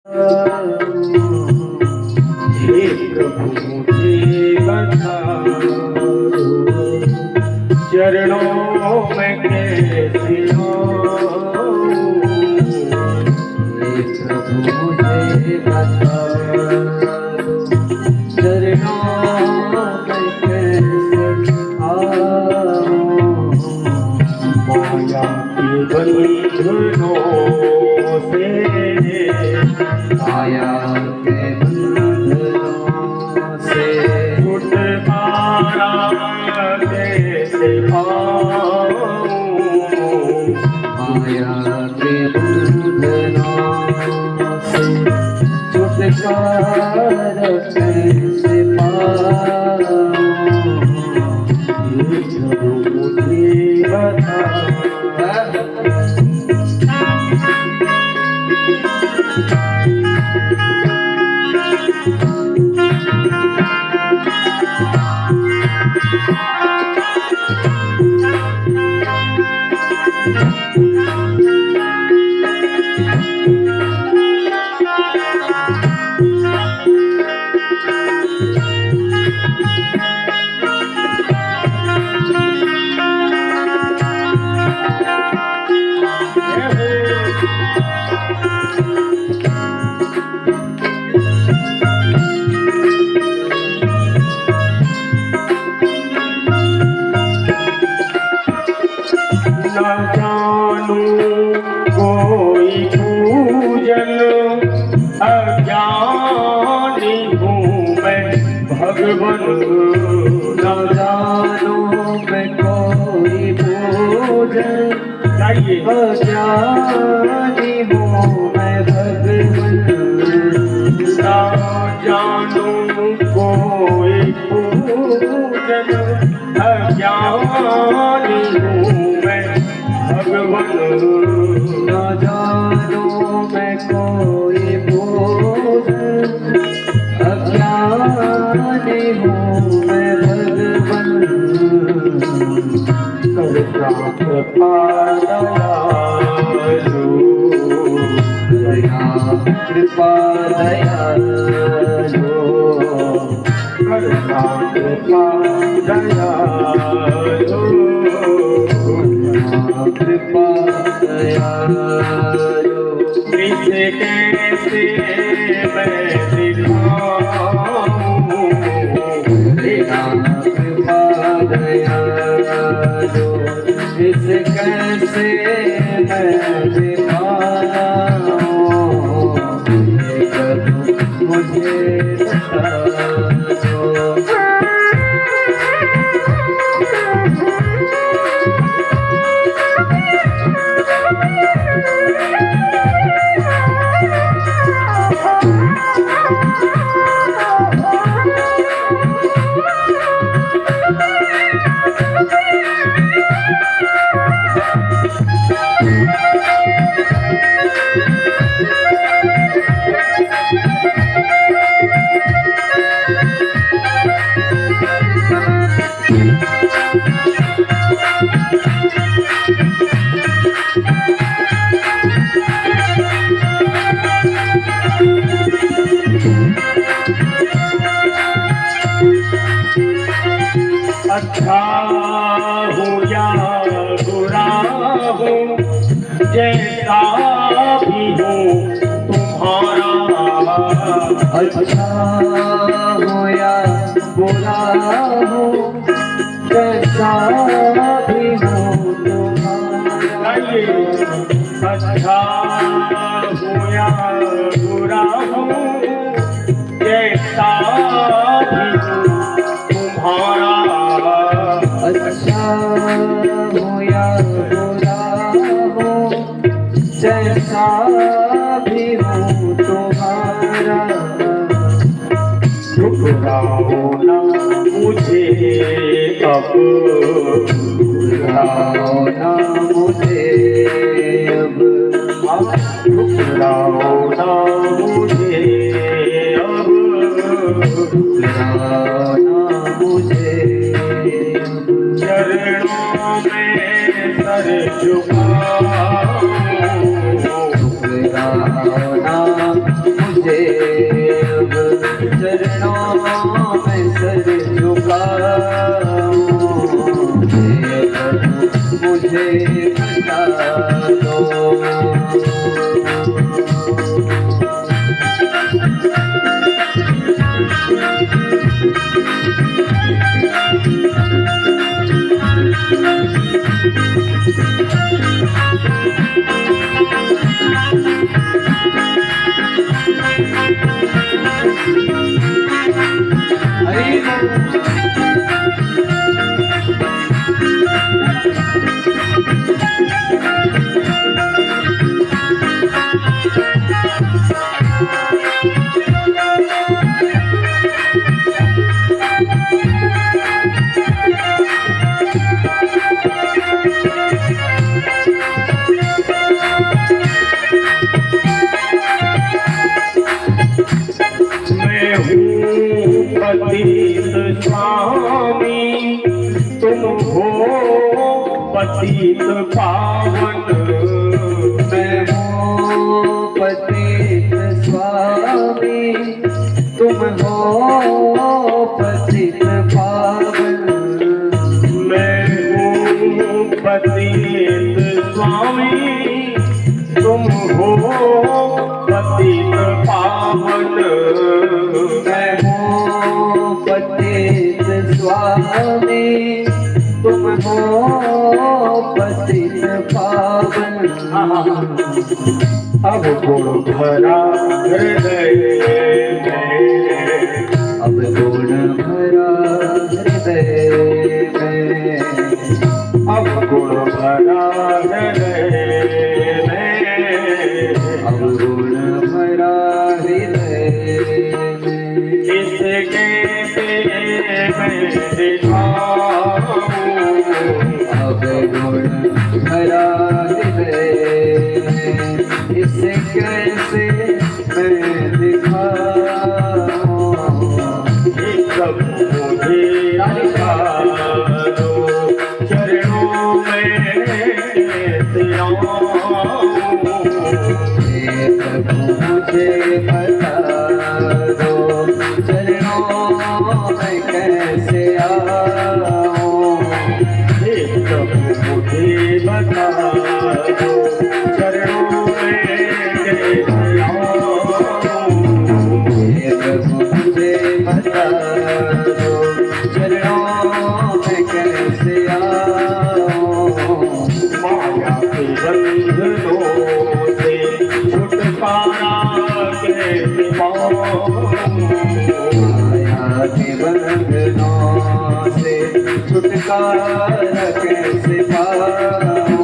हे प्रभु मुझे बता दो, चरणों में कैसे आऊं। हे प्रभु मुझे बता दो, चरणों में कैसे आऊं। माया के बंधनों से, माया के बंधनों से छुटकारा कैसे पाऊं। माया के बंधनों से छुटकारा कैसे पाऊं। हे प्रभु मुझे बता दो। न जानू कोई पूजन, अज्ञानी हूँ मैं भगवन। न जानो मैं कोई पूजन, अज्ञानी हूँ मैं भगवन। न जानू कोई पूजन, अज्ञानी हूँ मैं भगवन। न जानो मैं कोई पूजन, अज्ञानी हूँ मैं भगवन। करता कृपा दयालु, दया कृपा दयालु, करता कृपा दयालु। कृपा दयालु। इसे कैसे मैं दिखाऊं। दया कृपा दयालु, इस कैसे मैं दिखाऊं। हे प्रभु मुझे बता दो। अच्छा हूँ या बुरा हूँ, जैसा भी हूँ तुम्हारा। अच्छा हो या बुरा हो, कैसा भी हो तुम्हारा। अच्छा हूँ या बुरा हूँ, जैसा भी हूँ तुम्हारा। अच्छा हो या बुरा हो, जैसा भी हो तुम्हारा। ठुकराओ ना मुझे अब, ठुकराओ ना मुझे अब, ठुकराओ ना मुझे अब, ठुकराओ ना मुझे अब। चरणों में सर झुकाऊं। ठुकराओ ना मैं हूँ पतित स्वामी, तुम हो पतित पावन। मैं हूँ पतित स्वामी, तुम हो पतित पावन। मैं हूँ पतित स्वामी, तुम हो पतित पावन। मैं हूँ पतित स्वामी, तुम हो पतित पावन। अब गुण भरा हृदय में, अब गुण भरा हृदय में, अब गुण भरा हृदय में, अब गुण भरा हृदय में। इसके मैं दिखाऊं, अब गुण भरा हृदय में, इसे कैसे मैं दिखाऊं। सब मुझे आशीर्वादो, चरणों में से आऊं। हे प्रभु मुझे बता दो, चरणों में कैसे आऊं। हे प्रभु मुझे बता दो, चरणों में कैसे आऊं। हे प्रभु मुझे बता दो, चरणों में कैसे आऊं। माया के बंधनों से छुटकारा कैसे पाऊं। माया के बंधनों से छुटकारा कैसे पाऊं।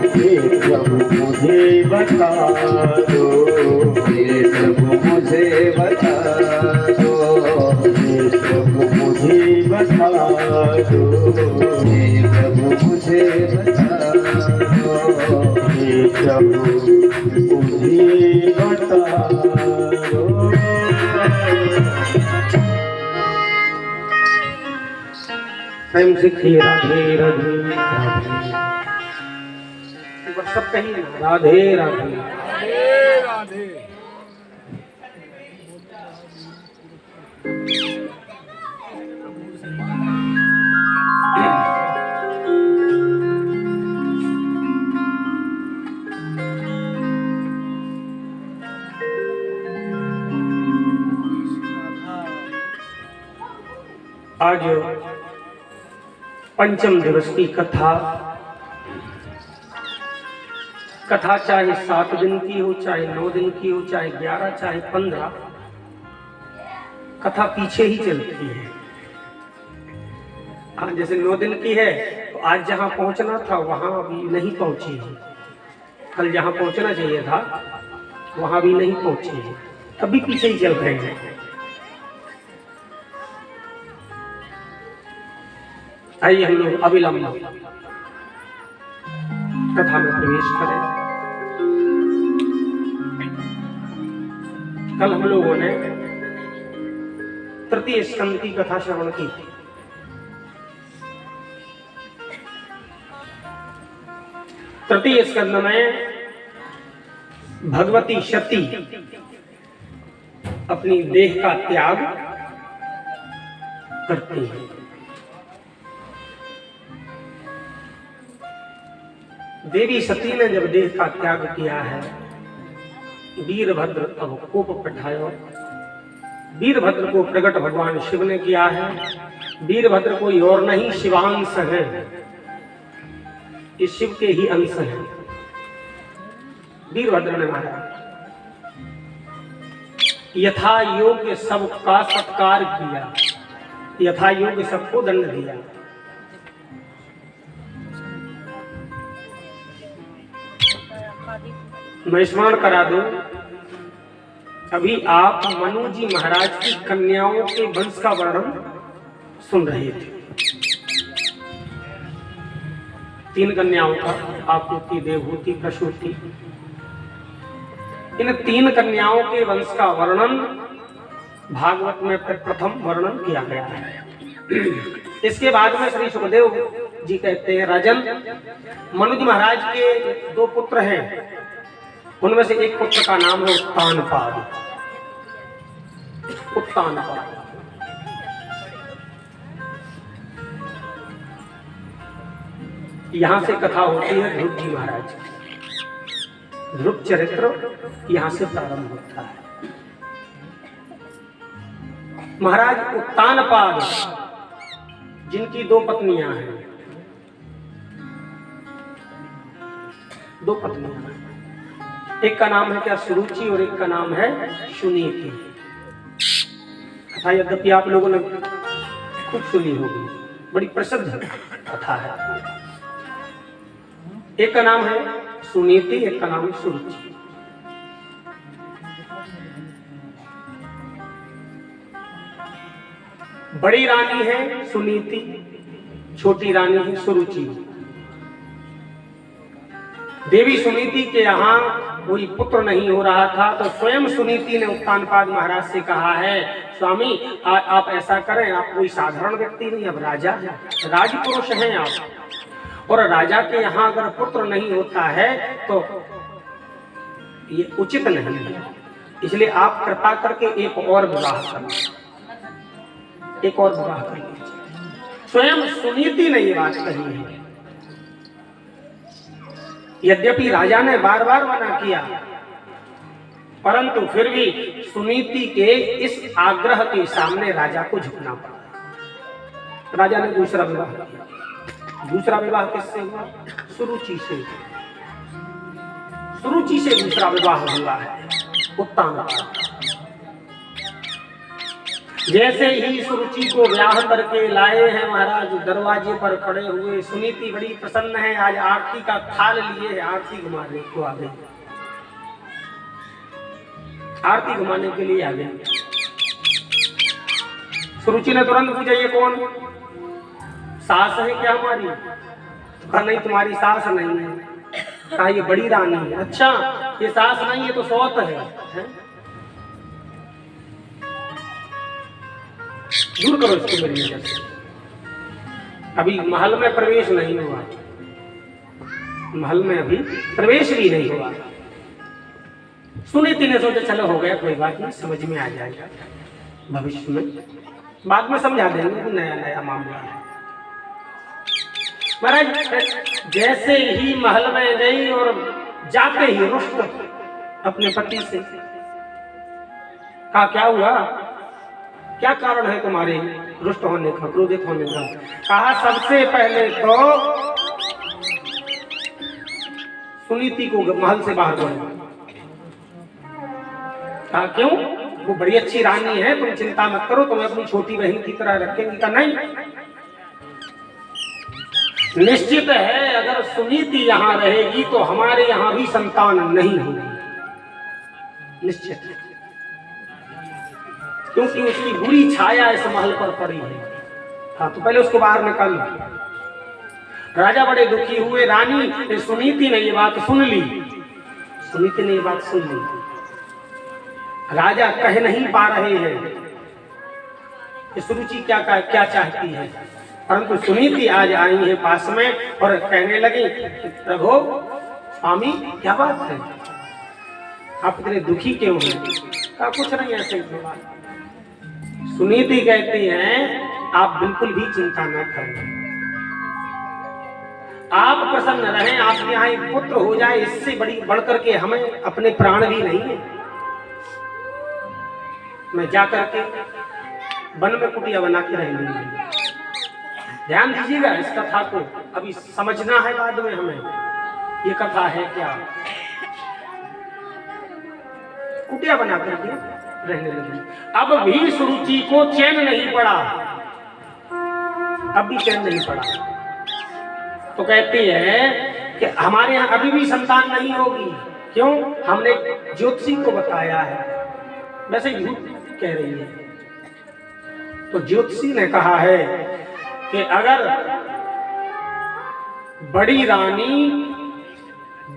हे प्रभु मुझे बता दो, हे प्रभु मुझे बता दो, हे प्रभु मुझे बता दो, हे प्रभु मुझे बता दो। हे प्रभु मुझे बता दो। स्वयं सीखिए राधे राधे राधे। एक बार सब कहिए ना, राधे राधे। आज पंचम दिवस की कथा चाहे 7 दिन की हो, चाहे 9 दिन की हो, चाहे 11, चाहे 15, कथा पीछे ही चलती है। आज जैसे 9 दिन की है तो आज जहां पहुंचना था वहां अभी नहीं पहुंची है, कल जहां पहुंचना चाहिए था वहां भी नहीं पहुंची है, अभी पीछे ही चल रहे हैं। आइए हम लोग अविलंब कथा में प्रवेश करें। कल हम लोगों ने तृतीय स्कंद की कथा श्रवण की थी। तृतीय स्कंद में भगवती सती अपनी देह का त्याग करती है। देवी सती ने जब देह का त्याग किया है, वीरभद्र तब कोप पठायो। वीरभद्र को प्रकट भगवान शिव ने किया है। वीरभद्र कोई और नहीं, शिवांश है, ये शिव के ही अंश हैं। वीरभद्र ने मारा, यथा योग्य सबका सत्कार किया, यथा योग्य सबको दंड दिया। मैं स्मरण करा दूं, अभी आप मनु जी महाराज की कन्याओं के वंश का वर्णन सुन रहे थे। 3 कन्याओं का, आकृति, देवहूति, प्रसूति। इन 3 कन्याओं के वंश का वर्णन भागवत में प्रथम वर्णन किया गया है। इसके बाद में श्री सुखदेव जी कहते हैं, राजन, मनु जी महाराज के 2 पुत्र हैं, उनमें से एक पुत्र का नाम है उत्तानपाद। उत्तानपाद यहां से कथा होती है ध्रुव जी महाराज की। ध्रुव चरित्र यहां से प्रारंभ होता है। महाराज उत्तानपाद जिनकी 2 पत्नियां हैं, 2 पत्नियां हैं। एक का नाम है क्या, सुरुचि, और एक का नाम है सुनीति। कथा यद्यपि आप लोगों ने खूब सुनी होगी, बड़ी प्रसिद्ध कथा है। एक का नाम है सुनीति, एक का नाम है सुरुचि। बड़ी रानी है सुनीति, छोटी रानी है सुरुचि। देवी सुनीति के यहाँ कोई पुत्र नहीं हो रहा था, तो स्वयं सुनीति ने उत्तानपाद महाराज से कहा है, स्वामी आप ऐसा करें, आप कोई साधारण व्यक्ति नहीं, अब राजा है, राजपुरुष हैं आप, और राजा के यहाँ अगर पुत्र नहीं होता है तो ये उचित नहीं है, इसलिए आप कृपा करके एक और विवाह कर लीजिए। स्वयं सुनीति ने ये बात कही है। यद्यपि राजा ने बार बार मना किया, परंतु फिर भी सुनीति के इस आग्रह के सामने राजा को झुकना पड़ा। राजा ने दूसरा विवाह किया। दूसरा विवाह किससे हुआ? सुरुचि से। सुरुचि से दूसरा विवाह हुआ है उत्तानपाद। जैसे ही सुरुचि को ब्याह करके लाए हैं महाराज, दरवाजे पर खड़े हुए, सुनीति बड़ी प्रसन्न है, आज आरती का थाल लिए है, आरती घुमाने को आ गई, आरती घुमाने के लिए आ गई। सुरुचि ने तुरंत पूछा, ये कौन? सास है क्या हमारी? कहा नहीं, तुम्हारी सास नहीं है। कहा ये बड़ी रानी है। अच्छा, ये सास नहीं है तो सौत है? दूर करो इसको मेरी नजर से। अभी महल में प्रवेश नहीं हुआ, महल में अभी प्रवेश भी नहीं हुआ। सुनीति ने सोचा चलो हो गया, कोई बात नहीं, समझ में आ जाएगा, भविष्य में बाद में समझा देंगे, नया नया मामला है। महाराज जैसे ही महल में गई और जाते ही रुष्ट अपने पति से कहा, क्या हुआ, क्या कारण है तुम्हारे रुष्ट होने का, क्रोधित होने का? कहा सबसे पहले तो सुनीति को महल से बाहर करो। कहा क्यों? वो बड़ी अच्छी रानी है, तुम चिंता मत करो, तुम्हें अपनी छोटी बहन की तरह रखेंगी। का नहीं, निश्चित है अगर सुनीति यहाँ रहेगी तो हमारे यहाँ भी संतान नहीं होगी, निश्चित है, क्योंकि उसकी बुरी छाया इस महल पर पड़ी है। हाँ, तो पहले उसको बाहर निकाल। राजा बड़े दुखी हुए। रानी सुनीति ने ये बात सुन ली, सुनीति ने ये बात सुन ली। राजा कह नहीं पा रहे हैं कि सुरुचि क्या चाहती है, परंतु सुनीति आज आई है पास में और कहने लगी, प्रभु स्वामी क्या बात है, आप इतने दुखी क्यों हैं? कहा कुछ नहीं, ऐसे ही बात। सुनीति कहती हैं, आप बिल्कुल भी चिंता न करें, आप प्रसन्न रहें, आपके यहाँ एक पुत्र हो जाए, इससे बढ़कर के हमें अपने प्राण भी नहीं है। मैं जाकर के वन में कुटिया बना के रह लूंगी। ध्यान दीजिएगा इस कथा को, अभी समझना है बाद में हमें ये कथा है क्या। कुटिया बना करके रहने लगी। अब भी सुरुचि को चैन नहीं पड़ा, अब भी चैन नहीं पड़ा, तो कहती है कि हमारे यहाँ अभी भी संतान नहीं होगी। क्यों? हमने ज्योतिषी को बताया है, वैसे झूठ कह रही है। तो ज्योतिषी ने कहा है कि अगर बड़ी रानी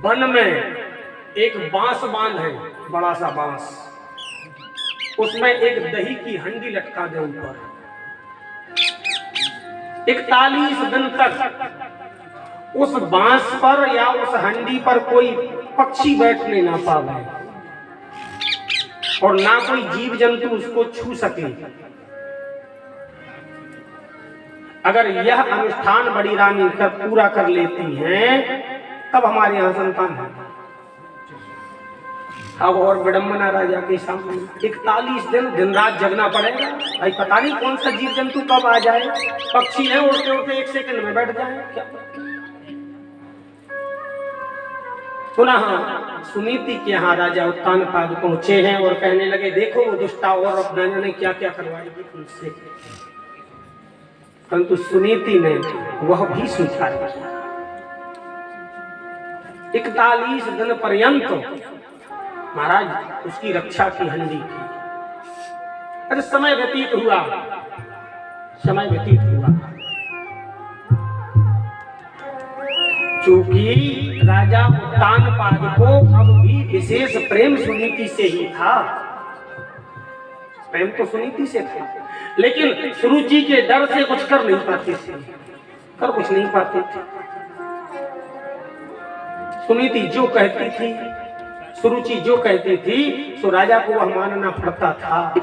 वन में एक बांस बांध है, बड़ा सा बांस, उसमें एक दही की हंडी लटका दे ऊपर, 41 दिन तक उस बांस पर या उस हंडी पर कोई पक्षी बैठने ना पावे और ना कोई जीव जंतु उसको छू सके, अगर यह अनुष्ठान बड़ी रानी पूरा कर लेती हैं तब हमारे यहाँ संतान है। अब और विडंबना राजा के सामने 41 दिन रात जगना पड़ेगा। भाई पता नहीं कौन सा जीव जंतु कब आ जाए, पक्षी है उड़ते उड़ते 1 सेकंड में बैठ जाए क्या। पुनः सुनीति के यहाँ राजा उत्तानपाद पहुंचे हैं और कहने लगे देखो वो दुष्टा और अपना ने क्या क्या करवाएगी उनसे, परंतु सुनीति ने वह भी स्वीकार किया। 41 दिन पर्यंत महाराज उसकी रक्षा की हंडी की। अरे समय व्यतीत हुआ, समय व्यतीत हुआ, चूंकि राजा उत्तानपाद को अब भी विशेष प्रेम सुनीति से ही था, प्रेम तो सुनीति से था, लेकिन सुरुचि के डर से कुछ कर नहीं पाते थे, कर कुछ नहीं पाते थे। सुनीति जो कहती थी, सुरुचि जो कहती थी, सो राजा को वह मानना पड़ता था।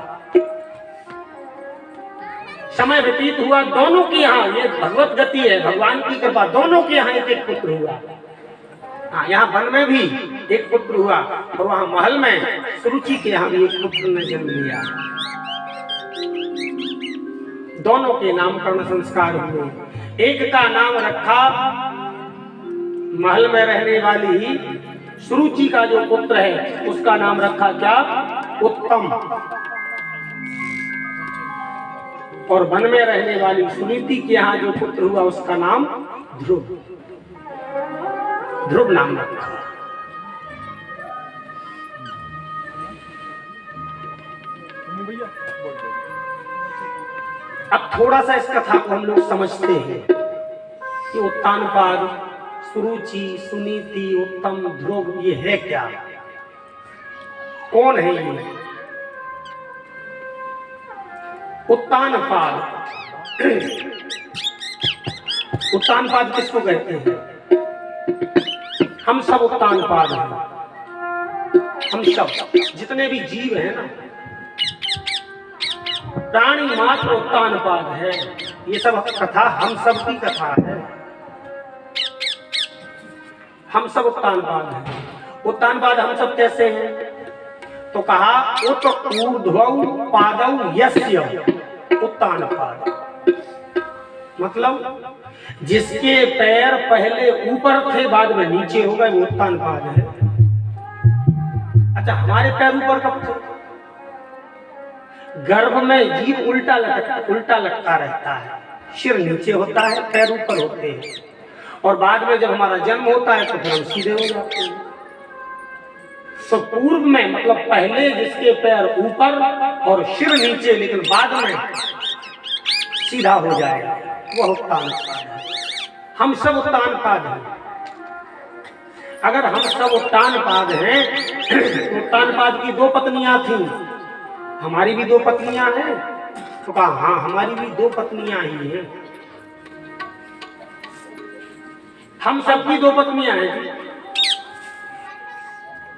समय व्यतीत हुआ, दोनों के यहाँ, ये भगवत गति है, भगवान की कृपा, दोनों के यहाँ एक पुत्र हुआ। हाँ, यहाँ वन में भी एक पुत्र हुआ और वहां महल में सुरुचि के यहाँ भी एक पुत्र ने जन्म लिया। दोनों के नामकरण संस्कार हुए। एक का नाम रखा महल में रहने वाली सुरुचि का जो पुत्र है उसका नाम रखा क्या, उत्तम, और वन में रहने वाली सुनीति के यहाँ जो पुत्र हुआ उसका नाम ध्रुव, ध्रुव नाम रखा। अब थोड़ा सा इस कथा को हम लोग समझते हैं कि उत्तानपाद, सुरुचि, सुनीति, उत्तम, ध्रुव ये है क्या, कौन है ये? उत्तानपाद, उत्तानपाद किसको कहते हैं? हम सब उत्तानपाद हैं, हम सब जितने भी जीव हैं ना, प्राणी मात्र उत्तानपाद है। ये सब कथा हम सब की कथा है, हम सब उत्तानपाद हैं। उत्तानपाद हम सब कैसे हैं? तो कहा उत ऊर्ध्वौ पादौ यस्य उत्तानपाद, मतलब जिसके पैर पहले ऊपर थे बाद में नीचे हो गए वो उत्तानपाद है। अच्छा, हमारे पैर ऊपर कब थे? गर्भ में जीव उल्टा लटका रहता है, सिर नीचे होता है, पैर ऊपर होते हैं, और बाद में जब हमारा जन्म होता है तो फिर हम सीधे हो जाते हैं। तो पूर्व में मतलब पहले जिसके पैर ऊपर और सिर नीचे, लेकिन बाद में सीधा हो जाएगा, वह उत्तानपाद है। हम सब उत्तानपाद हैं। अगर हम सब उत्तानपाद हैं तो उत्तानपाद की 2 पत्नियां थीं, हमारी भी 2 पत्नियां हैं। तो कहा हाँ, हमारी भी 2 पत्नियां ही हैं, हम सबकी 2 पत्नियां हैं।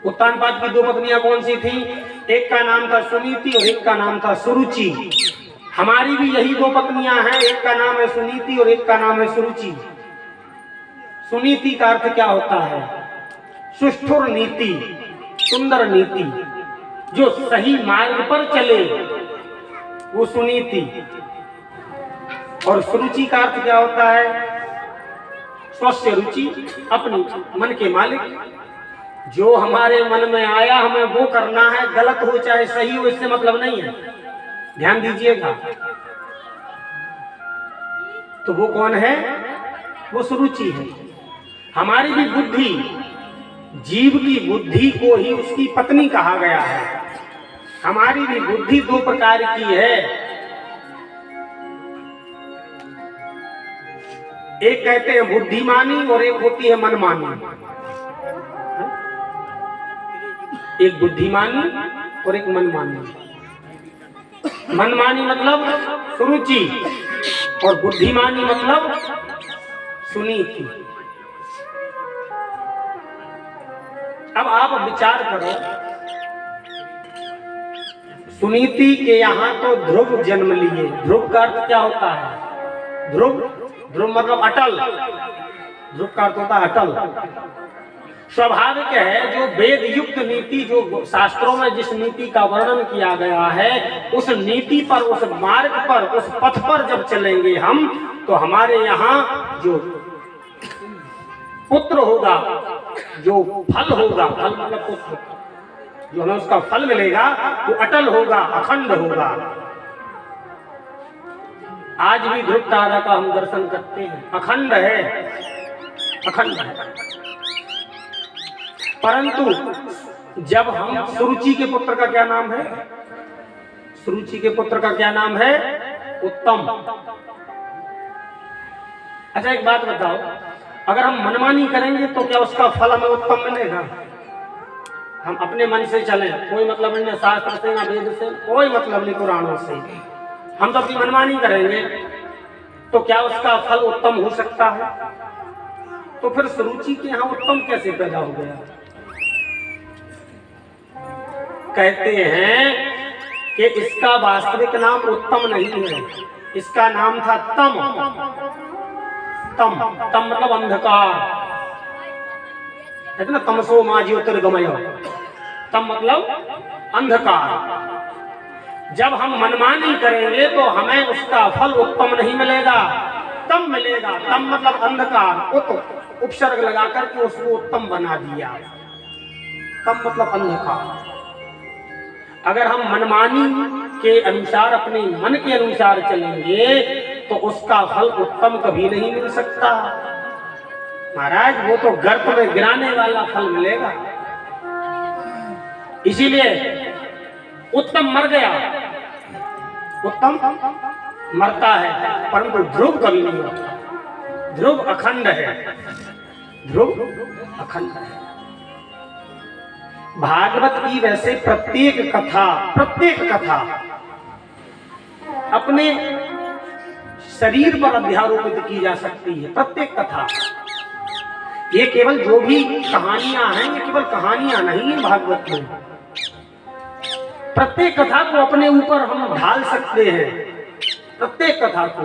उत्तानपाद की 2 पत्नियां कौन सी थी? एक का नाम था सुनीति और एक का नाम था सुरुचि। हमारी भी यही 2 पत्नियां हैं, एक का नाम है सुनीति और एक का नाम है सुरुचि। सुनीति का अर्थ क्या होता है? सुष्ठुर नीति, सुंदर नीति, जो सही मार्ग पर चले वो सुनीति। और सुरुचि का अर्थ क्या होता है? स्वस्य रुचि, अपनी मन के मालिक, जो हमारे मन में आया हमें वो करना है, गलत हो चाहे सही हो इससे मतलब नहीं है, ध्यान दीजिएगा। तो वो कौन है? वो सुरुचि है। हमारी भी बुद्धि, जीव की बुद्धि को ही उसकी पत्नी कहा गया है। हमारी भी बुद्धि दो प्रकार की है। एक कहते हैं बुद्धिमानी और एक होती है मनमानी। एक बुद्धिमानी और एक मनमानी। मनमानी मतलब सुरुचि और बुद्धिमानी मतलब सुनीति। अब आप विचार करो, सुनीति के यहां तो ध्रुव जन्म लिए। ध्रुव का अर्थ क्या होता है? ध्रुव, ध्रुव मतलब अटल। ध्रुव का अर्थ होता है अटल। स्वाभाविक है, जो वेद युक्त नीति, जो शास्त्रों में जिस नीति का वर्णन किया गया है, उस नीति पर, उस मार्ग पर, उस पथ पर जब चलेंगे हम, तो हमारे यहाँ जो पुत्र होगा, जो फल होगा, फल मतलब पुत्र, जो हमें उसका फल मिलेगा वो अटल होगा, अखंड होगा। आज भी ध्रुव तारा का हम दर्शन करते हैं, अखंड है, अखंड है। परंतु जब हम सुरुचि के पुत्र का क्या नाम है? सुरुचि के पुत्र का क्या नाम है? उत्तम। अच्छा एक बात बताओ, अगर हम मनमानी करेंगे तो क्या उसका फल हमें उत्तम मिलेगा? हम अपने मन से चलें, कोई मतलब नहीं, शास्त्र से ना वेद से, कोई मतलब नहीं पुराणों से, हम तो अपनी मनमानी करेंगे तो क्या उसका फल उत्तम हो सकता है? तो फिर सुरुचि के यहाँ उत्तम कैसे पैदा हो गया? कहते हैं कि इसका वास्तविक नाम उत्तम नहीं है, इसका नाम था तम। तम, तम मतलब अंधकार, कहते ना तमसो मा ज्योतिर्गमय। तम मतलब अंधकार। जब हम मनमानी करेंगे तो हमें उसका फल उत्तम नहीं मिलेगा, तम मिलेगा। तम मतलब अंधकार, उपसर्ग लगाकर के उसको उत्तम बना दिया। तम मतलब अंधकार। अगर हम मनमानी के अनुसार, अपने मन के अनुसार चलेंगे तो उसका फल उत्तम कभी नहीं मिल सकता महाराज, वो तो गर्त में गिराने वाला फल मिलेगा। इसीलिए उत्तम मर गया, उत्तम मरता है, परंतु ध्रुव कभी नहीं मरता। ध्रुव अखंड है, ध्रुव अखंड है। भागवत की वैसे प्रत्येक कथा अपने शरीर पर अध्यारोपित की जा सकती है। प्रत्येक कथा, ये केवल जो भी कहानियां हैं, ये केवल कहानियां नहीं है भागवत में। प्रत्येक कथा को अपने ऊपर हम ढाल सकते हैं, प्रत्येक कथा को।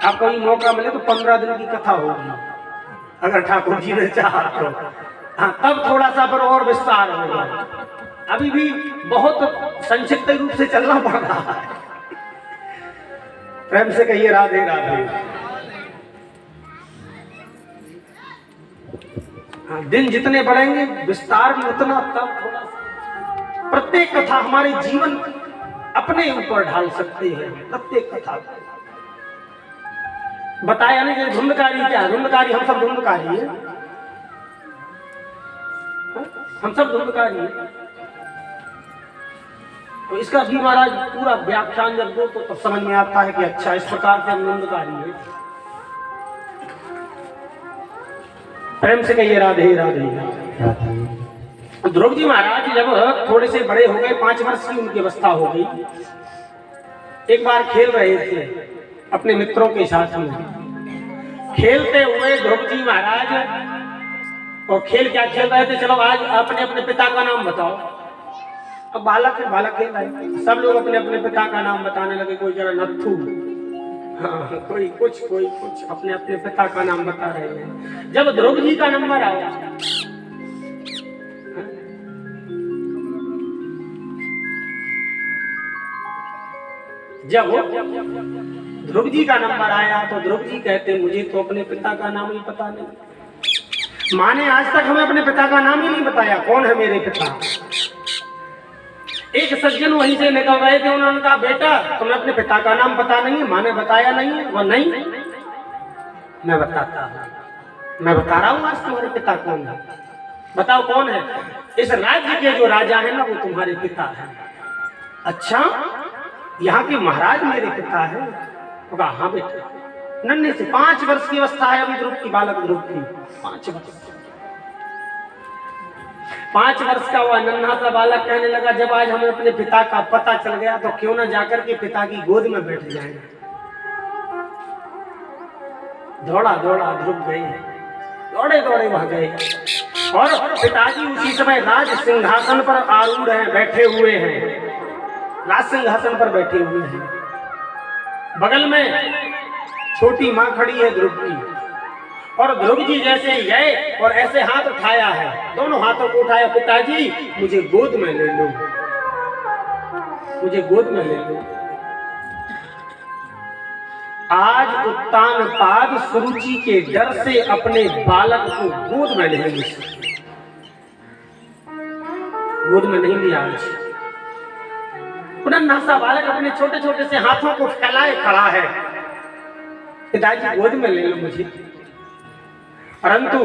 आपको ये मौका मिले तो 15 दिन की कथा होगी, अगर ठाकुर जी ने चाहा तो। हाँ, तब थोड़ा सा पर और विस्तार होगा। अभी भी बहुत संक्षिप्त रूप से चलना पड़ रहा है। प्रेम से कहिए राधे राधे। हाँ, दिन जितने बढ़ेंगे विस्तार भी उतना, तब थोड़ा सा प्रत्येक कथा हमारे जीवन अपने ऊपर ढाल सकते हैं। प्रत्येक कथा बताया नहीं कि धुंधकारी क्या है? धुंधकारी हम सब धुंधकारी है, हम सब धुंधकारी है। तो इसका भी महाराज पूरा व्याख्यान जब दो तो समझ में आता है कि अच्छा इस प्रकार से हम धुंधकारी है। प्रेम से कहिए राधे राधे। ध्रुव जी महाराज जब थोड़े से बड़े हो गए, 5 वर्ष की उनकी अवस्था हो गई, एक बार खेल रहे थे अपने मित्रों के साथ में। खेलते हुए ध्रुव जी महाराज, और खेल क्या खेल रहे थे, चलो आज अपने अपने पिता का नाम बताओ। अब बालक खेल रहे, सब लोग अपने अपने पिता का नाम बताने लगे। कोई जरा नत्थू, हाँ, कोई कुछ अपने अपने पिता का नाम बता रहे हैं। जब ध्रुव जी का नंबर आया, जब ध्रुव जी का नंबर आया तो ध्रुव जी कहते मुझे तो अपने पिता का नाम ही पता नहीं। माँ ने आज तक हमें अपने पिता का नाम ही नहीं बताया, कौन है मेरे पिता। एक सज्जन वहीं से निकल रहे थे, उन्होंने कहा बेटा तुम्हें अपने पिता का नाम पता नहीं है? माँ ने बताया नहीं है? वो नहीं, मैं बताता हूँ, मैं बता रहा हूँ आज तुम्हारे पिता कौन है। बताओ कौन है? इस राज्य के जो राजा है ना वो तुम्हारे पिता है। अच्छा, यहाँ के महाराज मेरे पिता है? तो कहा हाँ बेटा। नन्हे से 5 वर्ष की अवस्था है अभी ध्रुव की, बालक ध्रुव की 5 वर्ष। 5 वर्ष का हुआ नन्हा सा बालक कहने लगा, जब आज हमें अपने पिता का पता चल गया तो क्यों ना जाकर के पिता की गोद में बैठ जाएं। दौड़ा दौड़ा ध्रुव गए, दौड़े दौड़े वहां गए और पिताजी उसी समय राज सिंहासन पर आरूढ़ हैं, बैठे हुए हैं, राज सिंहासन पर बैठे हुए हैं। बगल में छोटी माँ खड़ी है ध्रुव की, और ध्रुव जी जैसे गए और ऐसे हाथ उठाया है, दोनों हाथों को उठाया, पिताजी मुझे गोद में ले लो, मुझे गोद में ले लो। आज उत्तानपाद सुरुचि के डर से अपने बालक को गोद में नहीं ले सकते, गोद में नहीं लिया। आज नन्हा सा बालक अपने छोटे छोटे से हाथों को फैलाए खड़ा है, पिताजी गोद में ले लो मुझे। परंतु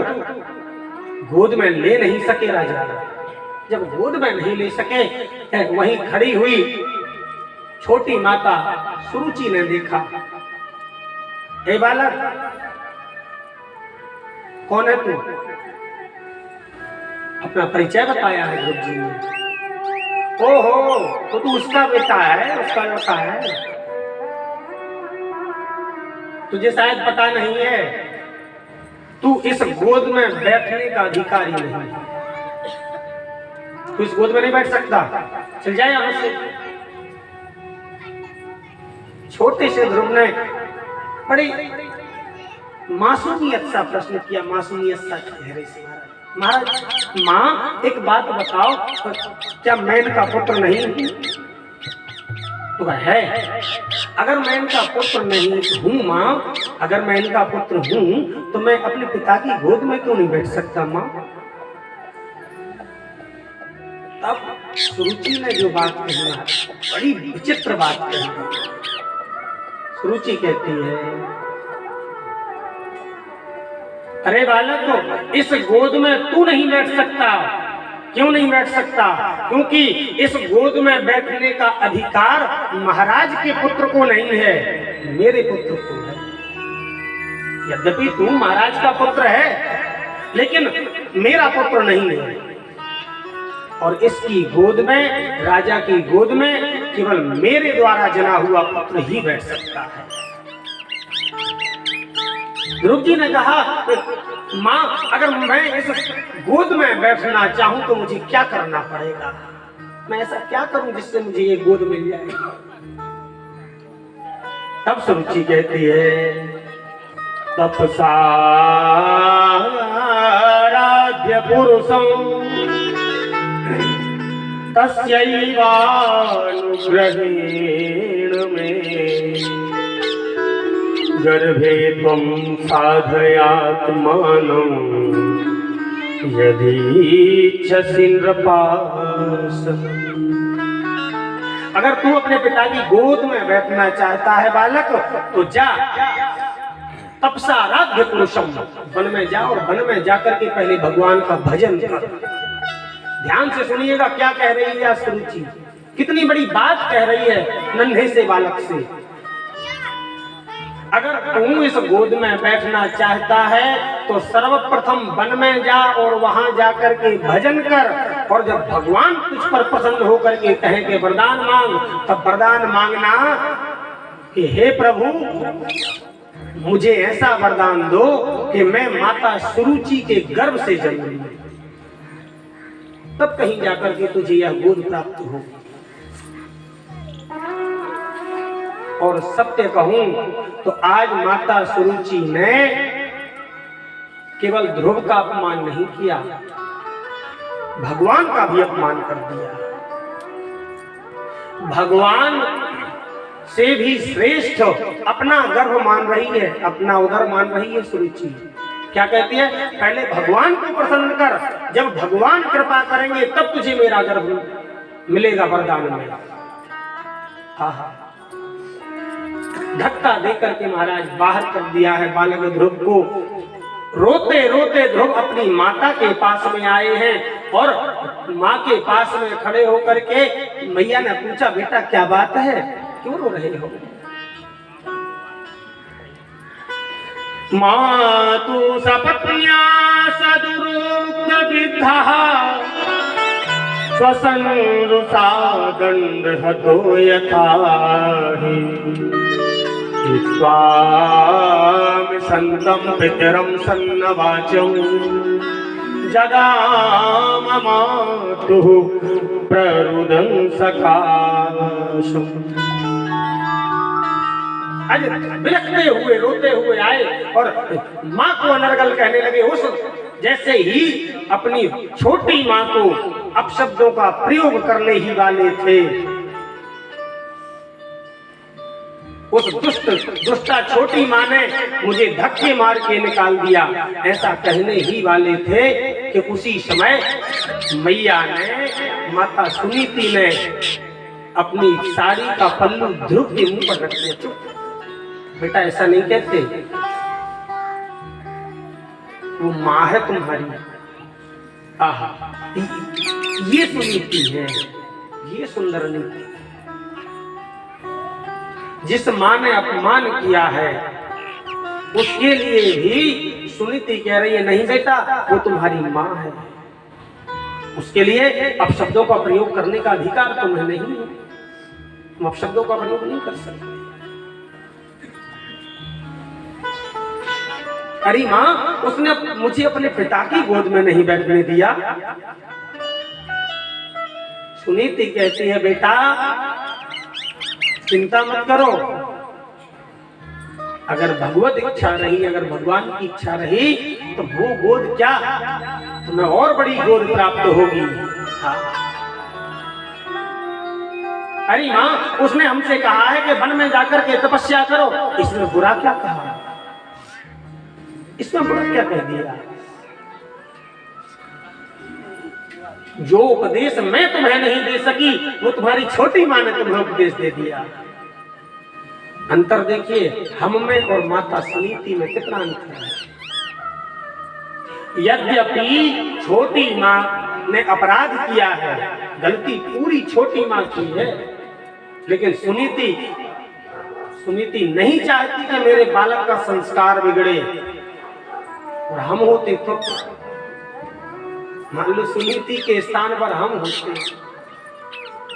गोद में ले नहीं सके राजा। जब गोद में नहीं ले सके, वहीं खड़ी हुई छोटी माता सुरुचि ने देखा, हे बालक कौन है तू? अपना परिचय बताया है ध्रुव जी ने। ओहो, तो तू उसका बेटा है, उसका लड़का है, तुझे शायद पता नहीं है, तू इस गोद में बैठने का अधिकारी नहीं, तू इस गोद में नहीं बैठ सकता, चल जाए यहां से। छोटे से ध्रुव ने बड़ी मासूमियत सा प्रश्न किया, मासूमियत सा चेहरे से, महाराज माँ एक बात बताओ, क्या मैं इनका पुत्र नहीं? तो है, अगर मैं इनका पुत्र नहीं हूँ माँ, अगर मैं इनका पुत्र हूँ तो मैं अपने पिता की गोद में क्यों नहीं बैठ सकता माँ? तब सुरुचि ने जो बात कही ना, बड़ी विचित्र बात कही। सुरुचि कहती है, अरे बालक, इस गोद में तू नहीं बैठ सकता। क्यों नहीं बैठ सकता? क्योंकि इस गोद में बैठने का अधिकार महाराज के पुत्र को नहीं है, मेरे पुत्र को है। यद्यपि तू महाराज का पुत्र है, लेकिन मेरा पुत्र नहीं है। और इसकी गोद में, राजा की गोद में, केवल मेरे द्वारा जना हुआ पुत्र ही बैठ सकता है। ध्रुव जी ने कहा, माँ अगर मैं इस गोद में बैठना चाहूं तो मुझे क्या करना पड़ेगा? मैं ऐसा क्या करूं जिससे मुझे ये गोद मिल जाए? तब सुरुचि कहती है, तपसा आराध्य पुरुषं तस्यैवानुग्रहेण मे गर्भे त्वं साधयात्मानं यदीच्छसि नृपास। अगर तू अपने पिता की गोद में बैठना चाहता है बालक, तो जा तपसा आराध्य पुरुषम, वन में जा और वन में जाकर के पहले भगवान का भजन कर। ध्यान से सुनिएगा क्या कह रही है सुरुचि, कितनी बड़ी बात कह रही है नन्हे से बालक से। अगर तू इस गोद में बैठना चाहता है तो सर्वप्रथम वन में जा और वहां जाकर के भजन कर, और जब भगवान तुझ पर प्रसन्न होकर के कहे कि वरदान मांग, तब वरदान मांगना कि हे प्रभु मुझे ऐसा वरदान दो कि मैं माता सुरुचि के गर्भ से जन्म लूं, तब कहीं जाकर के तुझे यह गोद प्राप्त हो। और सत्य कहूं तो आज माता सुरुचि ने केवल ध्रुव का अपमान नहीं किया, भगवान का भी अपमान कर दिया। भगवान से भी श्रेष्ठ अपना गर्भ मान रही है, अपना उदर मान रही है सुरुचि। क्या कहती है? पहले भगवान को प्रसन्न कर, जब भगवान कृपा करेंगे तब तुझे मेरा गर्भ मिलेगा वरदान में। हाँ, धक्का देकर के महाराज बाहर कर दिया है बालक ध्रुव को। रोते रोते ध्रुव अपनी माता के पास में आए हैं और माँ के पास में खड़े होकर के मैया ने पूछा, बेटा क्या बात है, क्यों रो रहे हो? मातु सपत्न्या सदुरुक्त विद्धा स्वसंरुषा दंडहतो यथाहि स्वामि संतं पितरं सन्नवाचौ जगाम मातुः प्ररुदं सकाशम्। आज बिलखते हुए रोते हुए आए और माँ को अनर्गल कहने लगे। उस जैसे ही अपनी छोटी माँ को अपशब्दों का प्रयोग करने ही वाले थे, उस दुष्टा छोटी माँ ने मुझे धक्के मार के निकाल दिया, ऐसा कहने ही वाले थे कि उसी समय मैया ने, माता सुनीति ने अपनी साड़ी का पल्लू ध्रुव के मुंह पर रख दिया। बेटा ऐसा नहीं कहते, वो माँ है तुम्हारी। आहा, ये सुनीति है, ये सुंदर नीति। जिस माँ ने अपमान किया है उसके लिए भी सुनीति कह रही है, नहीं बेटा वो तुम्हारी माँ है, उसके लिए अपशब्दों का प्रयोग करने का अधिकार तुम्हें नहीं है, तुम अपशब्दों का प्रयोग नहीं कर सकते। अरे माँ, उसने मुझे अपने पिता की गोद में नहीं बैठने दिया। सुनीति कहती है, बेटा चिंता मत करो, अगर भगवत इच्छा रही, अगर भगवान की इच्छा रही तो वो गोद क्या, तुम्हें और बड़ी गोद प्राप्त होगी। अरे माँ, उसने हमसे कहा है कि वन में जाकर के तपस्या करो, इसमें बुरा क्या कहा, इसमें बुरा क्या कह दिया? जो उपदेश मैं तुम्हें नहीं दे सकी वो तुम्हारी छोटी माँ ने तुम्हें उपदेश दे दिया। अंतर देखिए, हम में और माता सुनीति में कितना अंतर है। यद्यपि छोटी माँ ने अपराध किया है, गलती पूरी छोटी माँ की है, लेकिन सुनीति नहीं चाहती कि मेरे बालक का संस्कार बिगड़े। और हम होते तो मान लो सुनीति के स्थान पर हम होते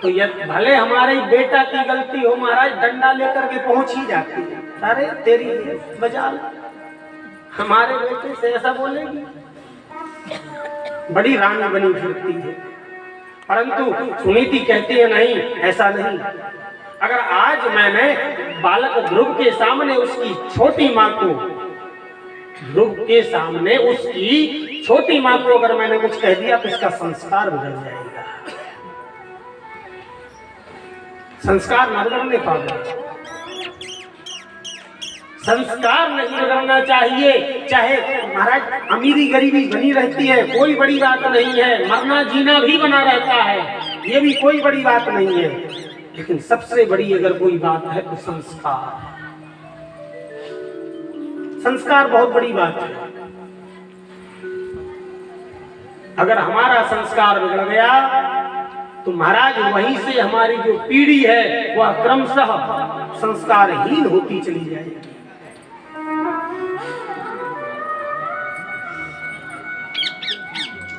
तो यदि भले हमारे बेटा की गलती हो, महाराज डंडा लेकर के पहुंच ही जाती है, अरे तेरी बजा, हमारे बेटे से ऐसा बोलेगी, बड़ी रानी बनी फिरती है। परंतु सुनीति कहती है नहीं, ऐसा नहीं। अगर आज मैंने बालक ध्रुव के सामने उसकी छोटी माँ को, ध्रुव के सामने उसकी छोटी माँ को अगर मैंने कुछ कह दिया तो इसका संस्कार बिगड़ जाएगा। संस्कार न बिगड़ने पाएगा, संस्कार नहीं बिगड़ना चाहिए। चाहे महाराज अमीरी गरीबी बनी रहती है, कोई बड़ी बात नहीं है, मरना जीना भी बना रहता है, ये भी कोई बड़ी बात नहीं है, लेकिन सबसे बड़ी अगर कोई बात है तो संस्कार। संस्कार बहुत बड़ी बात है। अगर हमारा संस्कार बिगड़ गया तो महाराज वहीं से हमारी जो पीढ़ी है वह क्रमशः संस्कारहीन होती चली जाएगी।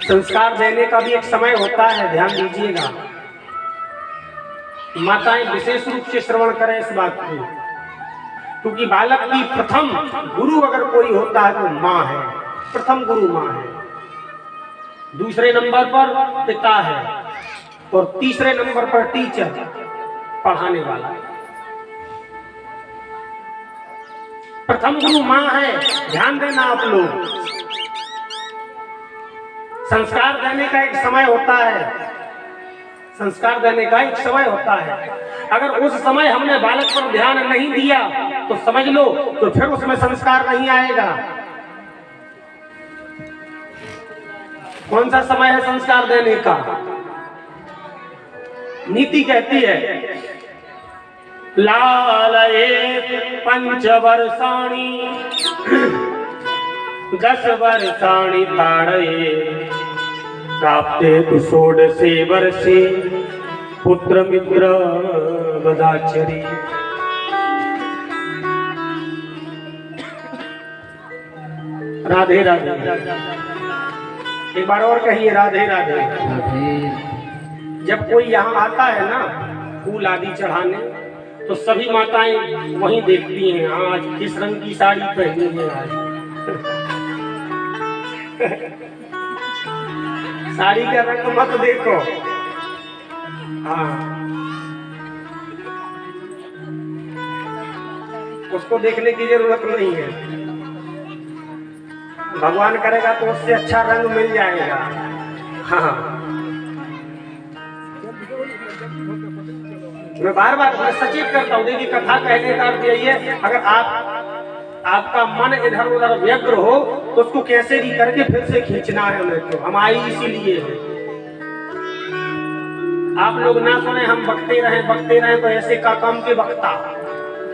संस्कार देने का भी एक समय होता है, ध्यान दीजिएगा। माताएं विशेष रूप से श्रवण करें इस बात को, क्योंकि बालक की प्रथम गुरु अगर कोई होता है तो माँ है, प्रथम गुरु माँ है, दूसरे नंबर पर पिता है और तीसरे नंबर पर टीचर, पढ़ाने वाला। प्रथम गुरु माँ है, ध्यान देना आप लोग। संस्कार देने का एक समय होता है, संस्कार देने का एक समय होता है। अगर उस समय हमने बालक पर ध्यान नहीं दिया तो समझ लो तो फिर उसमें संस्कार नहीं आएगा। कौन सा समय है संस्कार देने का? नीति कहती है लालयेत पंचवर्षाणि 10 वर्षाणि ताडये प्राप्ते तु 16 वर्षे पुत्र मित्र वदाचरी। राधे राधे। एक बार और कहिए राधे राधे। जब कोई यहाँ आता है ना फूल आदि चढ़ाने, तो सभी माताएं वहीं देखती हैं आज किस रंग की साड़ी पहनी है आज। साड़ी का रंग मत देखो। हाँ, उसको देखने की जरूरत नहीं है। भगवान करेगा तो उससे अच्छा रंग मिल जाएगा। हाँ, मैं बार बार सचेत करता हूँ। देखिए कथा कहने का अर्थ यही है, अगर आपका मन इधर उधर व्यग्र हो तो उसको कैसे भी करके फिर से खींचना है हमें। तो हम आई इसीलिए है। आप लोग ना सुने, हम बकते रहे तो ऐसे का काम के बकता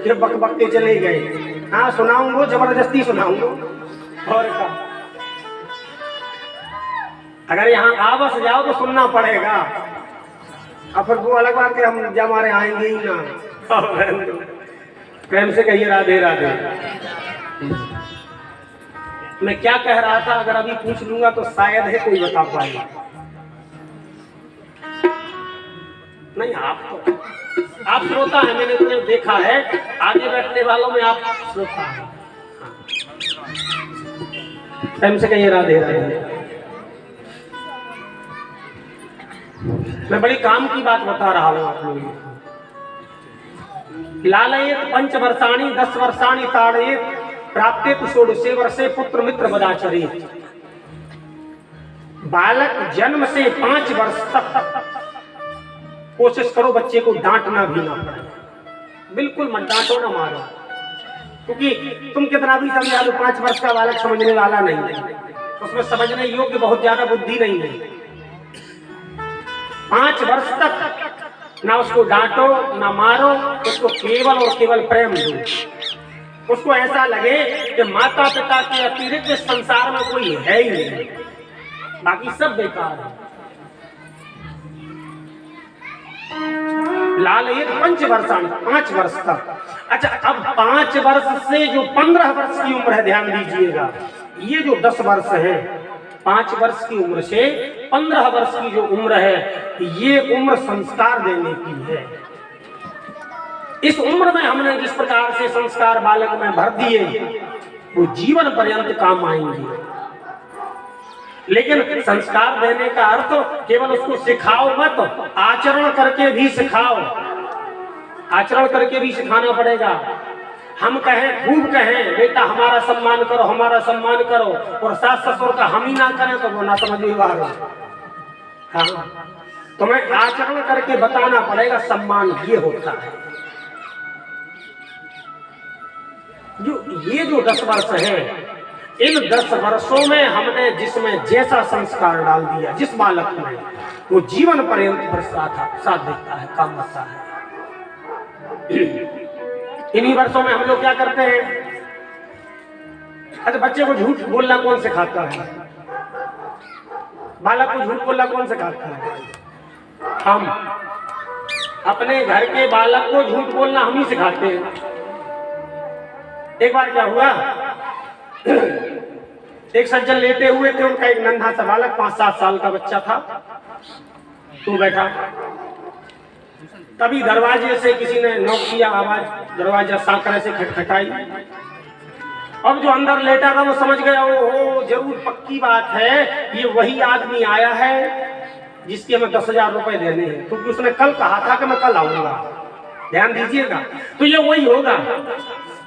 फिर बकते चले गए। हाँ सुनाऊंगा, जबरदस्ती सुनाऊंगा। और का अगर यहाँ आवास जाओ तो सुनना पड़ेगा। अब फिर वो अलग बात है, हम जब हमारे आएंगे ही ना। प्रेम से कहिए राधे राधे। मैं क्या कह रहा था, अगर अभी पूछ लूंगा तो शायद है कोई बता पाएगा। नहीं, आप श्रोता है, मैंने तुम्हें देखा है। आगे बैठने वालों में आप श्रोता है। प्रेम से कहिए राधे राधे। मैं बड़ी काम की बात बता रहा हूं आप लोगों को। लालयेत 5 वर्षाणि 10 वर्षाणि ताड़येत प्राप्ते तु 16 वर्षे पुत्र मित्र वदाचरेत। बालक जन्म से 5 वर्ष तक कोशिश करो बच्चे को डांटना भी ना पड़े। बिल्कुल मत डांटो ना मारो, क्योंकि तुम कितना भी समझा लो 5 वर्ष का बालक समझने वाला नहीं है। उसमें समझने योग्य बहुत ज्यादा बुद्धि नहीं है। 5 वर्ष तक ना उसको डांटो ना मारो, उसको केवल और केवल प्रेम दो। उसको ऐसा लगे कि माता पिता के अतिरिक्त इस संसार में कोई है ही नहीं, बाकी सब बेकार है। लालयेत 5 वर्षाणि 5 वर्ष तक। अच्छा, अब 5 वर्ष से जो 15 वर्ष की उम्र है, ध्यान दीजिएगा, ये जो 10 वर्ष है 5 वर्ष की उम्र से 15 वर्ष की जो उम्र है, ये उम्र संस्कार देने की है। इस उम्र में हमने जिस प्रकार से संस्कार बालक में भर दिए वो जीवन पर्यंत काम आएंगे। लेकिन संस्कार देने का अर्थ केवल उसको सिखाओ मत, आचरण करके भी सिखाओ। आचरण करके भी सिखाना पड़ेगा। हम कहें, खूब कहें बेटा हमारा सम्मान करो, हमारा सम्मान करो, और सास ससुर का हम ही ना करें तो वो ना समझ में आ रहा। हाँ, तुम्हें आचरण करके बताना पड़ेगा सम्मान ये होता है। ये जो 10 वर्ष है, इन 10 वर्षों में हमने जिसमें जैसा संस्कार डाल दिया जिस बालक में, वो जीवन पर्यंत साथ देता है, काम करता है। इन्हीं वर्षों में हम लोग क्या करते हैं? अच्छा, बच्चे को झूठ बोलना कौन सिखाता है? बालक को झूठ बोलना कौन सिखाता है? हम। अपने घर के बालक को झूठ बोलना हम ही सिखाते हैं। एक बार क्या हुआ, एक सज्जन लेटे हुए थे, उनका एक नन्हा सा बालक 5-7 साल का बच्चा था, तो बैठा। तभी दरवाजे से किसी ने नॉक किया, आवाज दरवाजा सांकरे से खटखटाई। अब जो अंदर लेटा था वो समझ गया, ओ जरूर पक्की बात है, ये वही आदमी आया है जिसके हमें 10,000 रुपए देने हैं, क्योंकि उसने कल कहा था कि मैं कल आऊंगा। ध्यान दीजिएगा, तो ये वही होगा,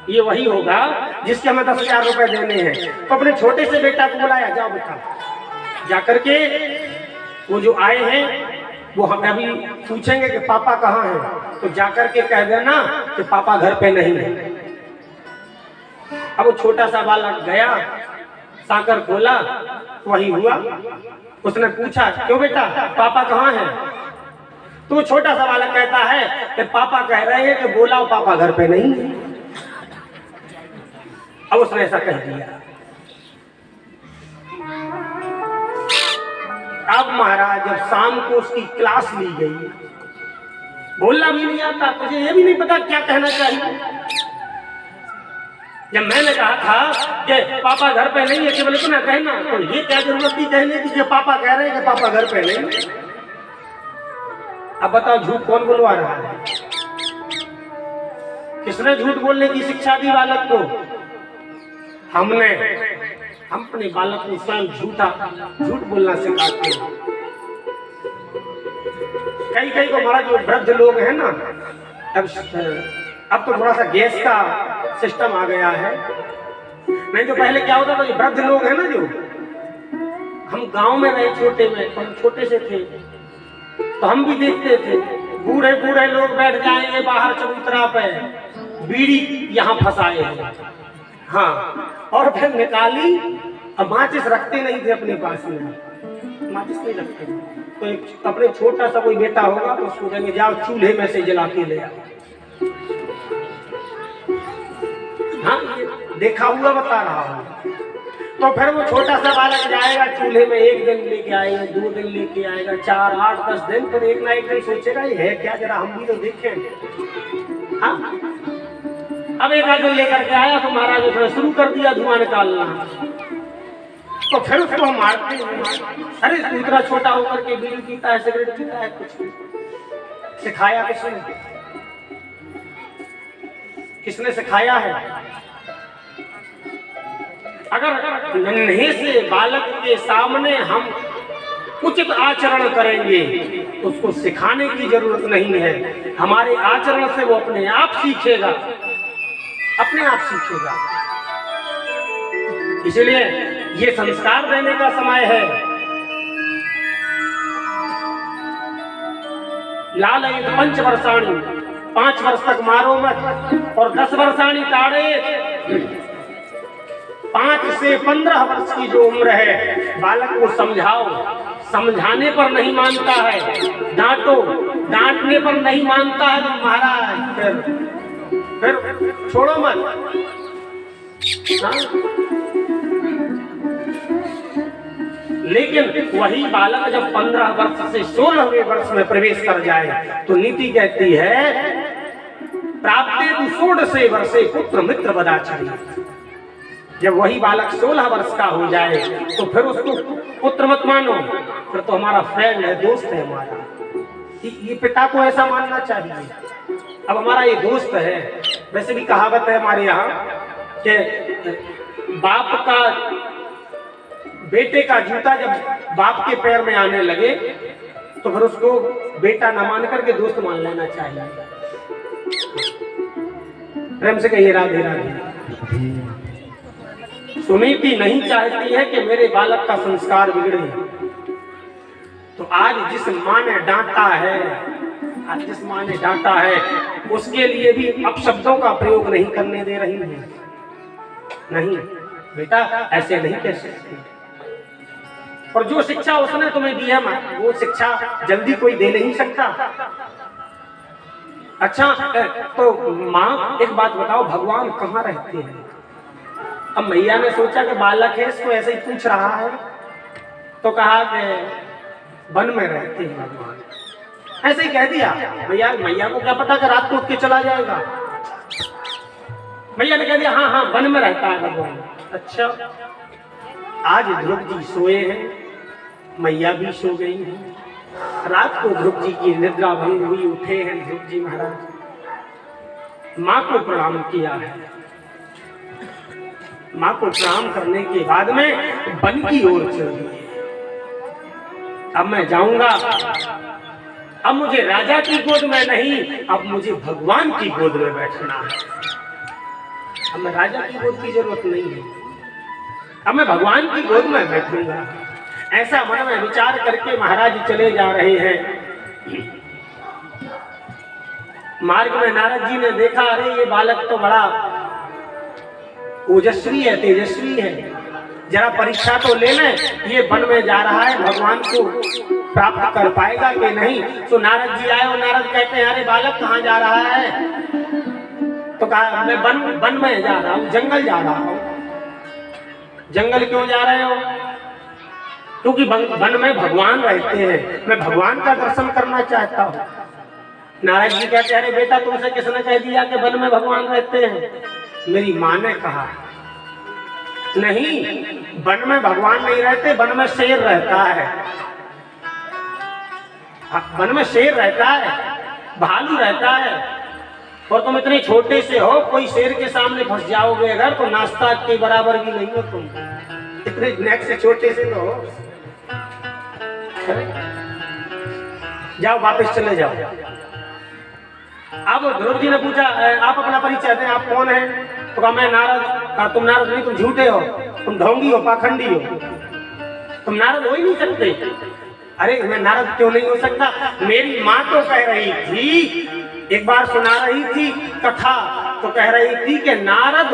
ये वही होगा जिसके हमें 10,000 रुपए देने हैं। तो अपने छोटे से बेटा को बुलाया, जाओ बेटा, जाकर के वो जो आए हैं वो हमें अभी पूछेंगे कि पापा कहाँ हैं, तो जाकर के कह देना कि पापा घर पे नहीं है। अब वो छोटा सा बालक गया, साकर खोला, वही हुआ। उसने पूछा, क्यों बेटा पापा कहाँ हैं? तो वो छोटा सा बालक कहता है कि पापा कह रहे हैं कि बोलाओ पापा घर पे नहीं है। अब उसने ऐसा कह दिया। अब महाराज जब शाम को उसकी क्लास ली गई, बोलना भी नहीं आता, तुझे ये भी नहीं पता क्या कहना चाहिए। जब मैंने कहा था कि पापा घर पे नहीं है, केवल इतना कहना, तो ये क्या जरूरत थी कहने की कि पापा कह रहे हैं कि पापा घर पे नहीं है। अब बताओ झूठ कौन बोलवा रहा है? किसने झूठ बोलने की शिक्षा दी बालक को? हमने। हम अपने बालक को स्वयं झूठ बोलना सिखाते हैं। कई को हमारा जो वृद्ध लोग हैं ना, अब तो थोड़ा सा गैस का सिस्टम आ गया है, नहीं तो पहले क्या होता था, जो वृद्ध लोग हैं ना, जो हम गांव में रहे छोटे में, हम छोटे से थे तो हम भी देखते थे बूढ़े बूढ़े लोग बैठ जाएंगे बाहर चबूतरा पे, बीड़ी यहाँ फंसाए हैं, हाँ, और फिर निकाली। अब माचिस रखते नहीं थे अपने पास में, माचिस नहीं रखते थे, तो एक अपने छोटा सा कोई बेटा होगा तो उसको कहेंगे जाओ चूल्हे में से जला के ले आओ। हाँ, देखा हुआ बता रहा हूँ। तो फिर वो छोटा सा बालक जाएगा चूल्हे में, 1 दिन लेके आएगा, 2 दिन लेके आएगा, 4, 8, 10 दिन, फिर एक ना एक दिन सोचेगा ये है क्या, जरा हम भी तो देखें। हाँ, अब एक आध दिन लेकर के आया तो महाराज उसने शुरू कर दिया धुआं निकालना, तो फिर उसको हम मारते हैं। अरे इतना छोटा होकर के बीड़ी पीता है, सिगरेट पीता है, कुछ सिखाया किसने? किसने सिखाया है? अगर नन्हे से बालक के सामने हम उचित आचरण करेंगे तो उसको सिखाने की जरूरत नहीं है, हमारे आचरण से वो अपने आप सीखेगा, अपने आप सीखेगा। इसलिए ये संस्कार देने का समय है। लाल 5 वर्षाणी, 5 वर्ष तक मारो मत, और 10 वर्षाणी ताड़े, 5 से 15 वर्ष की जो उम्र है बालक को समझाओ, समझाने पर नहीं मानता है डांटो, डांटने पर नहीं मानता है तो महाराज फिर छोड़ो मत। हाँ? लेकिन वही बालक जब 15 वर्ष से 16वें वर्ष में प्रवेश कर जाए तो नीति कहती है प्राप्ते 16 वर्षे पुत्र मित्र बदाचारी। जब वही बालक 16 वर्ष का हो जाए तो फिर उसको पुत्र मत मानो, फिर तो हमारा फ्रेंड है, दोस्त है हमारा। ये पिता को ऐसा मानना चाहिए, अब हमारा ये दोस्त है। वैसे भी कहावत है हमारे यहाँ कि बाप का, बेटे का जूता जब बाप के पैर में आने लगे तो फिर उसको बेटा न मान करके दोस्त मान लेना चाहिए। प्रेम से कहिए राधे राधे। सुनीति नहीं चाहती है कि मेरे बालक का संस्कार बिगड़े, तो आज जिस माँ ने डांटा है, आज जिस माँ ने डांटा है उसके लिए भी अपशब्दों का प्रयोग नहीं करने दे रही है। नहीं बेटा, ऐसे नहीं कह सकते। और जो शिक्षा उसने तुम्हें दी है माँ, वो शिक्षा जल्दी कोई दे नहीं सकता। अच्छा, तो माँ एक बात बताओ, भगवान कहाँ रहते हैं? अब मैया ने सोचा कि बालक है, इसको ऐसे ही पूछ रहा है, तो कहा कि वन में रहते हैं भगवान। ऐसे ही कह दिया। मैया को क्या पता कि रात को उठ के चला जाएगा। मैया ने कह दिया हाँ हाँ वन में रहता है भगवान। अच्छा, आज ध्रुव जी सोए हैं, मैया भी सो गई हैं। रात को ध्रुव जी की निद्रा भंग हुई, उठे हैं ध्रुव जी महाराज, माँ को प्रणाम किया है। माँ को प्रणाम करने के बाद में वन की ओर चल दिए। अब मैं जाऊंगा, अब मुझे राजा की गोद में नहीं, अब मुझे भगवान की गोद में बैठना है। अब मैं राजा की गोद की जरूरत नहीं है, अब मैं भगवान की गोद में बैठूंगा। ऐसा मन में विचार करके महाराज चले जा रहे हैं। मार्ग में नारद जी ने देखा, अरे ये बालक तो बड़ा ओजस्वी है, तेजस्वी है, जरा परीक्षा तो ले लें, ये वन में जा रहा है, भगवान को प्राप्त कर पाएगा कि नहीं। तो नारद जी आए और नारद कहते हैं अरे बालक कहाँ जा रहा है? तो कहा मैं वन में जा रहा हूँ, जंगल जा रहा हूँ। जंगल क्यों जा रहे हो? क्योंकि वन में भगवान रहते हैं, मैं भगवान का दर्शन करना चाहता हूँ। नारद जी कहते अरे बेटा तुमसे किसने कह दिया कि वन में भगवान रहते हैं? मेरी माँ ने कहा। नहीं, वन में भगवान नहीं रहते, वन में शेर रहता है। वन में शेर रहता है, भालू रहता है, और तुम इतने छोटे से हो, कोई शेर के सामने फंस जाओगे अगर तो नाश्ता के बराबर भी नहीं हो तुम, इतने नेक से छोटे से तो हो। जाओ वापस चले जाओ। अब ध्रुव जी ने पूछा आप अपना परिचय दें, आप कौन हैं? तो कहा मैं नारद। कहा तुम नारद नहीं, तुम झूठे हो, तुम ढोंगी हो, पाखंडी हो, तुम नारद हो ही नहीं सकते। अरे मैं नारद क्यों नहीं हो सकता? मेरी माँ तो कह रही थी, एक बार सुना रही थी कथा, तो कह रही थी कि नारद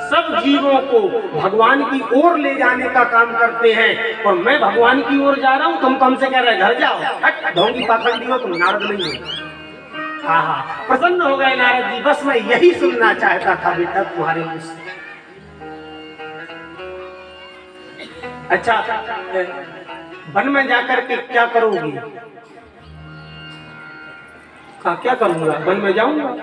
सब जीवों को भगवान की ओर ले जाने का काम करते हैं, और मैं भगवान की ओर जा रहा हूँ, तुम हमसे कह रहे घर जाओ, हट ढोंगी पाखंडी हो, तुम नारद नहीं हो। हाँ, प्रसन्न हो गए नारद जी, बस मैं यही सुनना चाहता था बेटा तुम्हारे मुझ से। अच्छा, वन में जाकर के क्या करोगी? कहा क्या करूंगा? वन में जाऊंगा,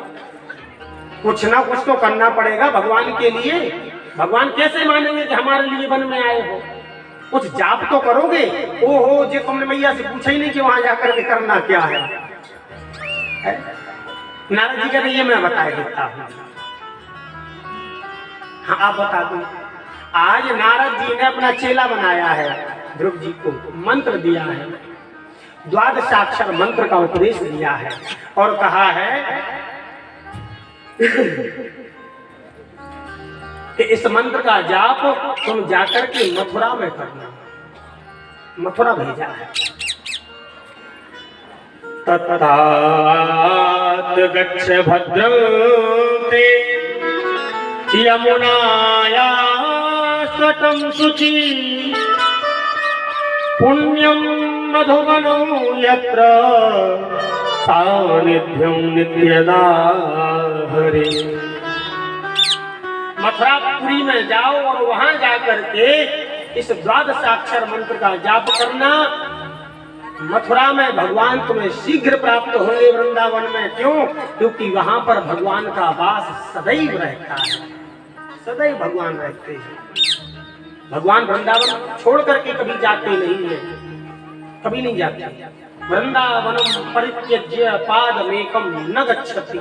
कुछ ना कुछ तो करना पड़ेगा भगवान के लिए। भगवान कैसे मानेंगे कि हमारे लिए वन में आए हो? कुछ जाप तो करोगे। ओहो, जो तुमने मैया से पूछा ही नहीं कि वहां जाकर के करना क्या है। नारद जी कहते ये मैं बता देता हूं। हाँ आप बता दो। आज नारद जी ने अपना चेला बनाया है, ध्रुव जी को मंत्र दिया है, द्वादशाक्षर मंत्र का उपदेश दिया है, और कहा है कि इस मंत्र का जाप तुम जाकर के मथुरा में करना। मथुरा भेजा है। ततात गच्छ भद्रं ते यमुनाया स्वटं शुचि पुण्यं मधुवनो यत्र सानिध्यं नित्यदा हरे। मथुरापुरी में जाओ और वहां जाकर के इस द्वादशाक्षर मंत्र का जाप करना। मथुरा में भगवान तुम्हें शीघ्र प्राप्त होंगे वृंदावन में। क्यों? क्योंकि वहां पर भगवान का वास सदैव रहता है, सदैव भगवान रहते हैं। भगवान वृंदावन छोड़ करके कभी जाते नहीं है, कभी नहीं जाते। वृंदावनम परित्यज्य पादमेकम न गच्छति।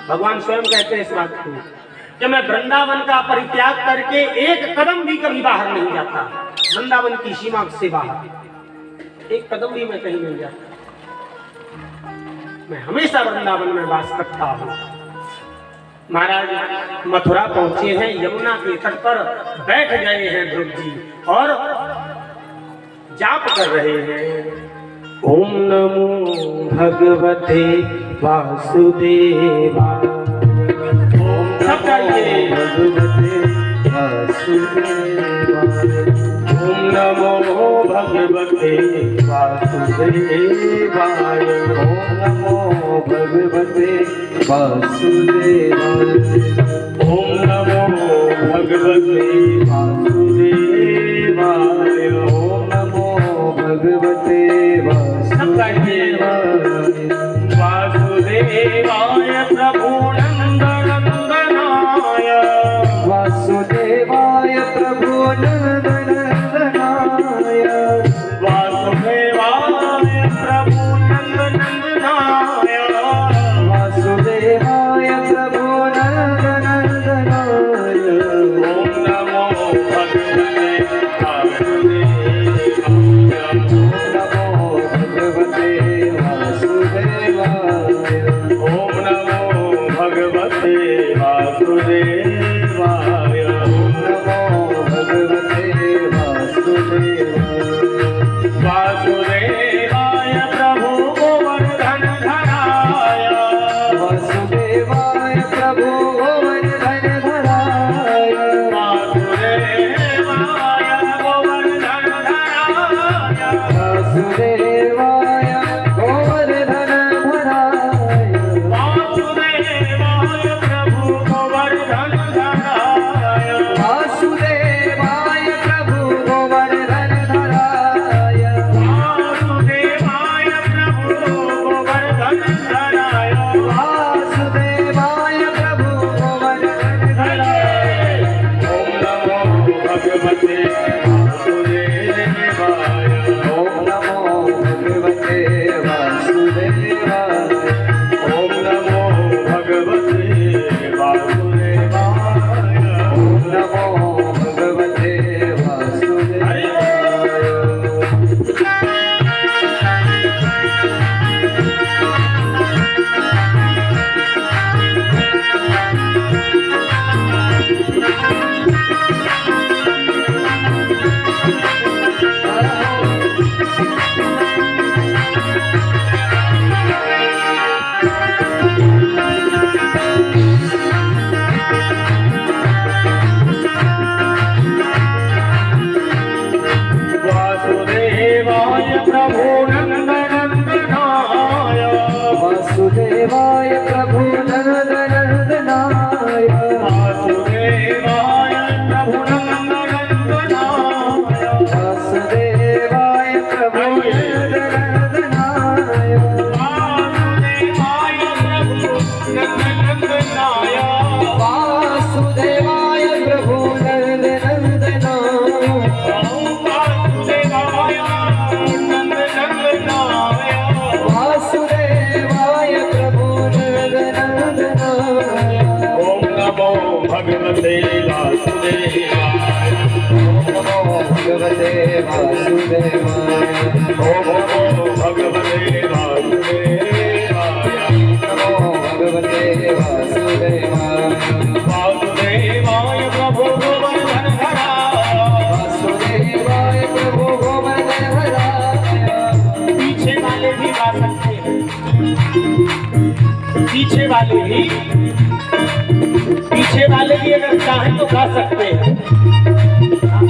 भगवान स्वयं कहते हैं इस बात को कि मैं वृंदावन का परित्याग करके एक कदम भी कभी बाहर नहीं जाता। वृंदावन की सीमा से बाहर एक कदम भी मैं कहीं नहीं जाता, मैं हमेशा वृंदावन में वास करता हूँ। महाराज मथुरा पहुंचे हैं, यमुना के तट पर बैठ गए हैं ध्रुव जी और जाप कर रहे हैं। ओम नमो भगवते वासुदेवाय। सब गाइए। भगवते वासुदेवाय। ओम नमो भगवते वासुदेवाय। ओम नमो भगवते वासुदेवाय। ओम नमो भगवते वासुदेवाय। ओम नमो भगवते वासुदेवाय। वासुदेवाय प्रभु नंदनंदनाय। वासुदेवाय प्रभु नंदनंदनाय। वासुदेवाय प्रभु नंदनंदनाय। वासुदेवाय प्रभु नंदनंदनाय। ओम नमो भगवते वासुदेवाय। ओम नमो सकते हैं, पीछे वाले भी अगर चाहें तो गा सकते हैं,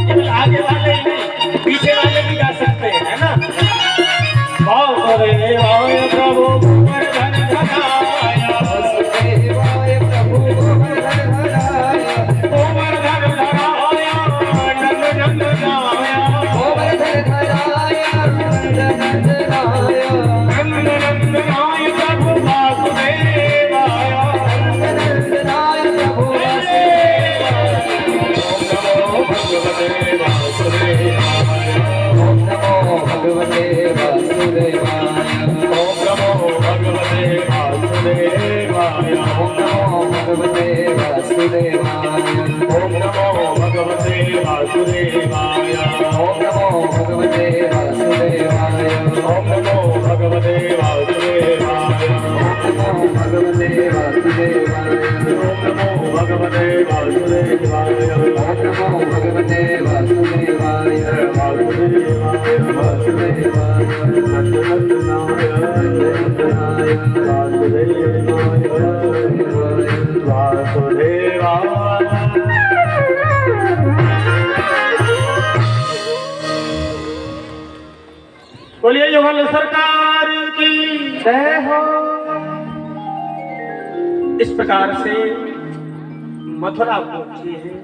केवल आगे वाले ही नहीं, पीछे वाले भी गा सकते हैं, है ना। वासुदेवाय प्रभु गोवर्धन धराया, वासुदेवाय प्रभु गोवर्धन धराया, गोवर्धन धराया नंद नंदनाया, गोवर्धन धराया नंद नंदनाय, नंद नंदनाय प्रभु वासुदेवाय, नंद नंदनाय प्रभु भगवते वासुदेवाय, ओम नमो भगवते वासुदेवाय, ओम नमो भगवते वासुदेवाय, ओम नमो भगवते वासुदेवाय, ओम नमो भगवते वासुदेवाय, ओम नमो भगवते वासुदेवाय, ओम नमो भगवते वासुदेवाय, ओम नमो भगवते वासुदेवाय, ओम नमो भगवते वासुदेवाय, वासुदेवाय नंद नंदनाय, नंदनाय, वासुदेवाय। बोलिए योगल सरकार की जय हो। इस प्रकार से मथुरा पहुंचे हैं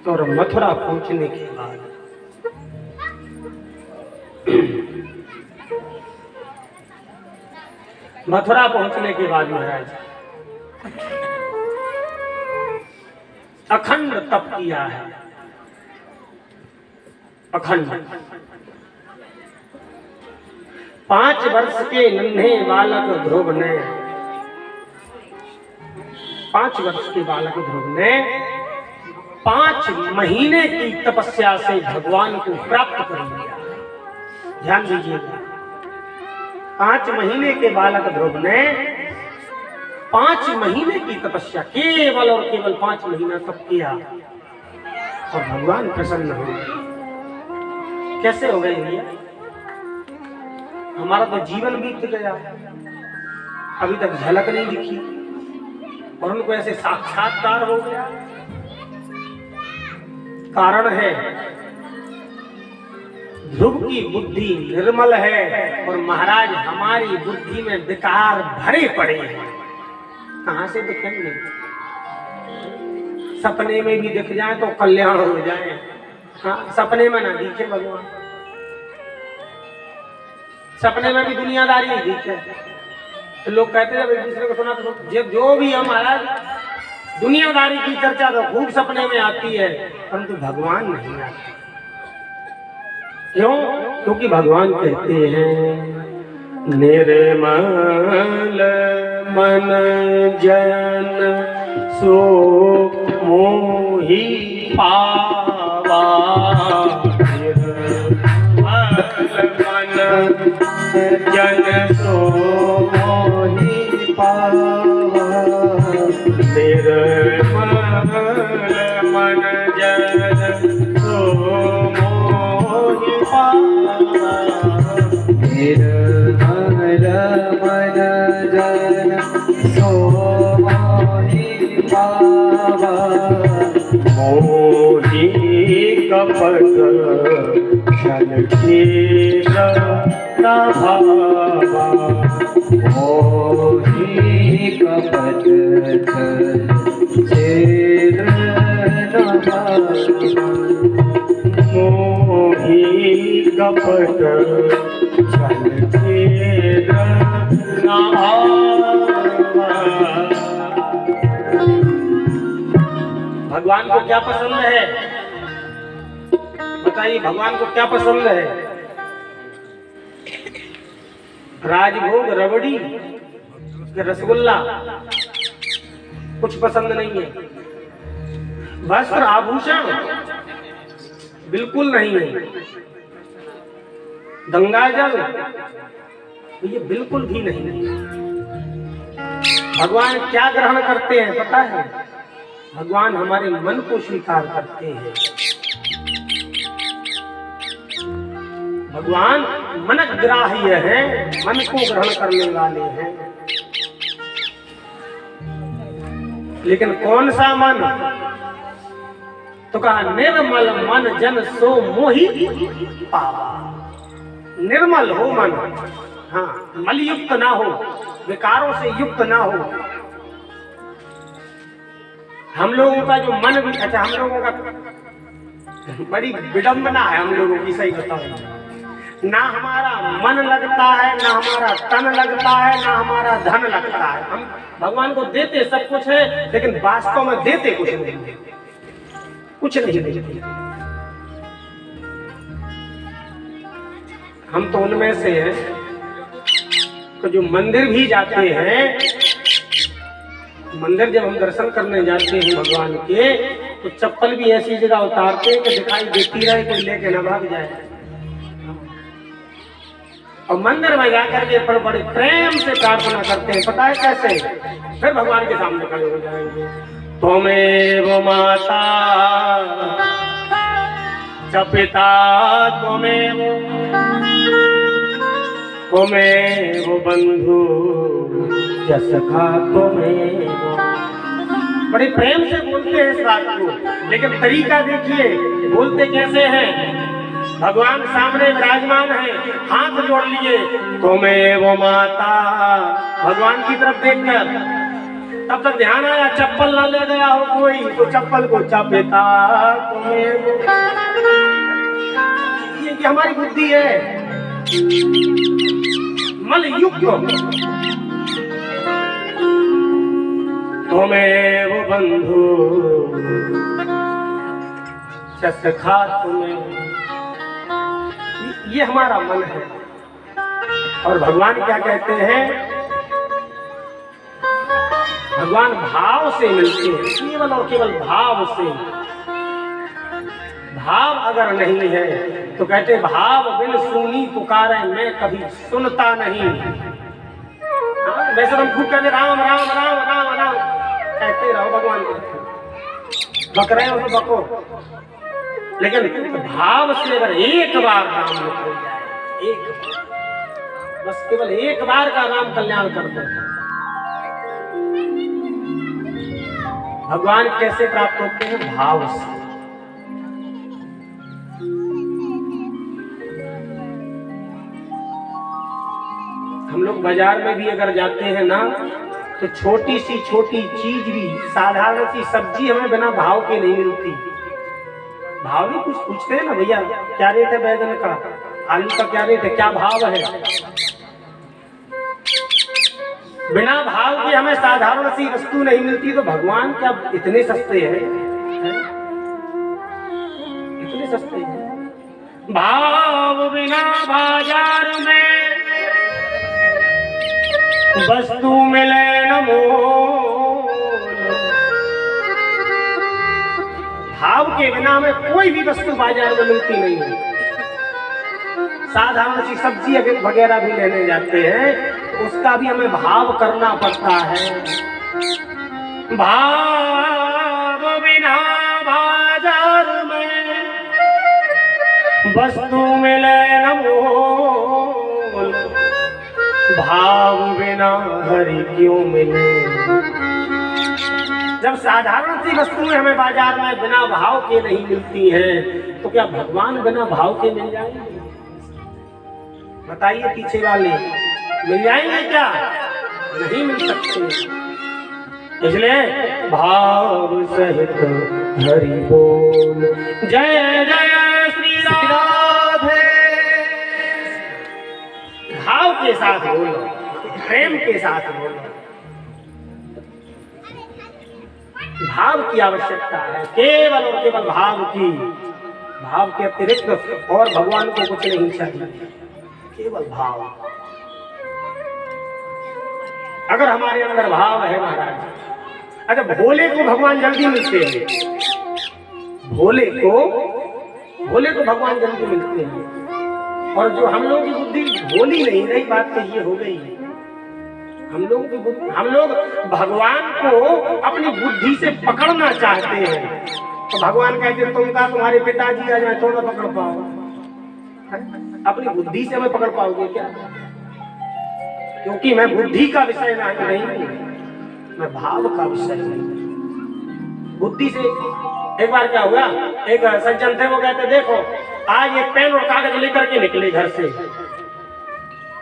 और मथुरा पहुंचने के बाद महाराज अखंड तप किया है, अखंड। 5 वर्ष के नन्हे बालक ध्रुव ने 5 वर्ष के बालक ध्रुव ने 5 महीने की तपस्या से भगवान को प्राप्त कर लिया। ध्यान दीजिएगा, 5 महीने के बालक ध्रुव ने 5 महीने की तपस्या केवल और केवल 5 महीना तप किया और भगवान प्रसन्न हो गए। कैसे हो गए भैया? हमारा तो जीवन बीत गया, अभी तक झलक नहीं दिखी और उनको ऐसे साक्षात्कार हो गया। कारण है ध्रुव की बुद्धि निर्मल है और महाराज हमारी बुद्धि में विकार भरे पड़े हैं। कहां से दिखेंगे? सपने में भी दिख जाए तो कल्याण हो जाए। हाँ, सपने में ना दिखे भगवान, सपने में भी दुनियादारी ही दिखे। तो लोग कहते हैं एक दूसरे को सुना तो जो भी हमारा दुनियादारी की चर्चा तो खूब सपने में आती है, परंतु भगवान नहीं आते। क्यों? क्योंकि भगवान कहते हैं निर्मल मन जन सो मोहि पावा, जन सो मोहि पावा, निर्मल मन जन सो मोहि पावा, निर्मल मन जन सो मोहि पावा, मोहि कपट छल खेल न भावा, मोहि कपट छल खेल न भावा, मोहि कपट छल खेल न भावा। भगवान को क्या पसंद है? बताइए, भगवान को क्या पसंद है? राजभोग, रबड़ी, रसगुल्ला कुछ पसंद नहीं है। वस्त्र आभूषण बिल्कुल नहीं है। गंगाजल ये बिल्कुल भी नहीं है। भगवान क्या ग्रहण करते हैं पता है? भगवान हमारे मन को स्वीकार करते हैं। भगवान मन ग्राह्य है, मन को ग्रहण करने वाले हैं। लेकिन कौन सा मन? तो कहा निर्मल मन जन सो मोहि पावा। निर्मल हो मन, हाँ, मल युक्त ना हो, विकारों से युक्त ना हो। हम लोगों का जो मन भी, अच्छा, हम लोगों का बड़ी विडंबना है हम लोगों की, सही बताओ। ना हमारा मन लगता है, ना हमारा तन लगता है, ना हमारा धन लगता है। हम भगवान को देते सब कुछ है, लेकिन वास्तव में देते कुछ नहीं, कुछ नहीं देते। हम तो उनमें से हैं तो जो मंदिर भी जाते हैं, मंदिर जब हम दर्शन करने जाते हैं भगवान के, तो चप्पल भी ऐसी जगह उतारते हैं कि दिखाई देती रहे, कोई लेके न भाग जाए। और मंदिर में जाकर के बड़े प्रेम से प्रार्थना करते हैं, पता है कैसे? फिर भगवान के सामने खड़े हो जाएंगे। त्वमेव माता च पिता त्वमेव, त्वमेव बंधु च सखा त्वमेव। बड़े प्रेम से बोलते हैं इस बात को, लेकिन तरीका देखिए बोलते कैसे हैं। भगवान सामने विराजमान है, हाथ जोड़ लिए, त्वमेव माता, भगवान की तरफ देखकर। तब तक ध्यान आया चप्पल ना ले गया हो कोई, तो चप्पल को चपेता त्वमेव। ये हमारी बुद्धि है, मल युक्त। त्वमेव बंधु च सखा त्वमेव। ये हमारा मन है। और भगवान क्या कहते हैं? भगवान भाव से मिलते हैं, केवल और केवल भाव से। भाव अगर नहीं है तो कहते भाव बिन सुनी पुकारे मैं कभी सुनता नहीं। वैसे हम खूब कहते राम राम राम राम राम कहते रहो, भगवान कहते बक रहे हो तो बको, लेकिन भाव से अगर एक बार नाम लिखो जाए, एक बार, बस केवल एक बार का नाम कल्याण कर दो। भगवान कैसे प्राप्त होते हैं? भाव से। हम लोग बाजार में भी अगर जाते हैं ना, तो छोटी सी छोटी चीज भी, साधारण सी सब्जी हमें बिना भाव के नहीं मिलती। भाव भी कुछ पूछते हैं ना, भैया क्या रेट है बैगन का, आलू का क्या रेट है, क्या भाव है। बिना भाव के हमें साधारण सी वस्तु नहीं मिलती, तो भगवान क्या इतने सस्ते हैं? इतने सस्ते हैं। भाव बिना बाजार में वस्तु मिले न मोल। भाव के बिना में कोई भी वस्तु बाजार में मिलती नहीं है। साधारण सी सब्जी वगैरह भी लेने जाते हैं, तो उसका भी हमें भाव करना पड़ता है। भाव बिना बाजार में वस्तु मिले न मोल। भाव बिना हरि क्यों मिले। जब साधारण सी वस्तुएं हमें बाजार में बिना भाव के नहीं मिलती हैं, तो क्या भगवान बिना भाव के मिल जाएंगे? बताइए पीछे वाले, मिल जाएंगे क्या? नहीं मिल सकते। इसलिए भाव सहित हरि बोल, जय जय श्री राधे। भाव के साथ बोलो, प्रेम के साथ बोलो। भाव की आवश्यकता है, केवल और केवल भाव की। भाव के अतिरिक्त और भगवान को कुछ नहीं चाहिए, केवल भाव। अगर हमारे अंदर भाव है महाराज, अच्छा भोले को भगवान जल्दी मिलते हैं, भोले को भगवान जल्दी मिलते हैं। और जो हम लोग की बुद्धि भोली नहीं रही, बात तो ये हो गई, हम लोग भगवान को अपनी बुद्धि से पकड़ना चाहते हैं। तो भगवान कहते तुम्हारे पिताजी आ जाए तो ना पकड़ पाओ। अपनी बुद्धि से हमें पकड़ पाओगे क्या? क्योंकि मैं बुद्धि का विषय नहीं हूं, मैं भाव का विषय हूं। बुद्धि से एक बार क्या हुआ, एक सज्जन थे, वो कहते देखो आज एक पेन और कागज लेकर के निकले घर से।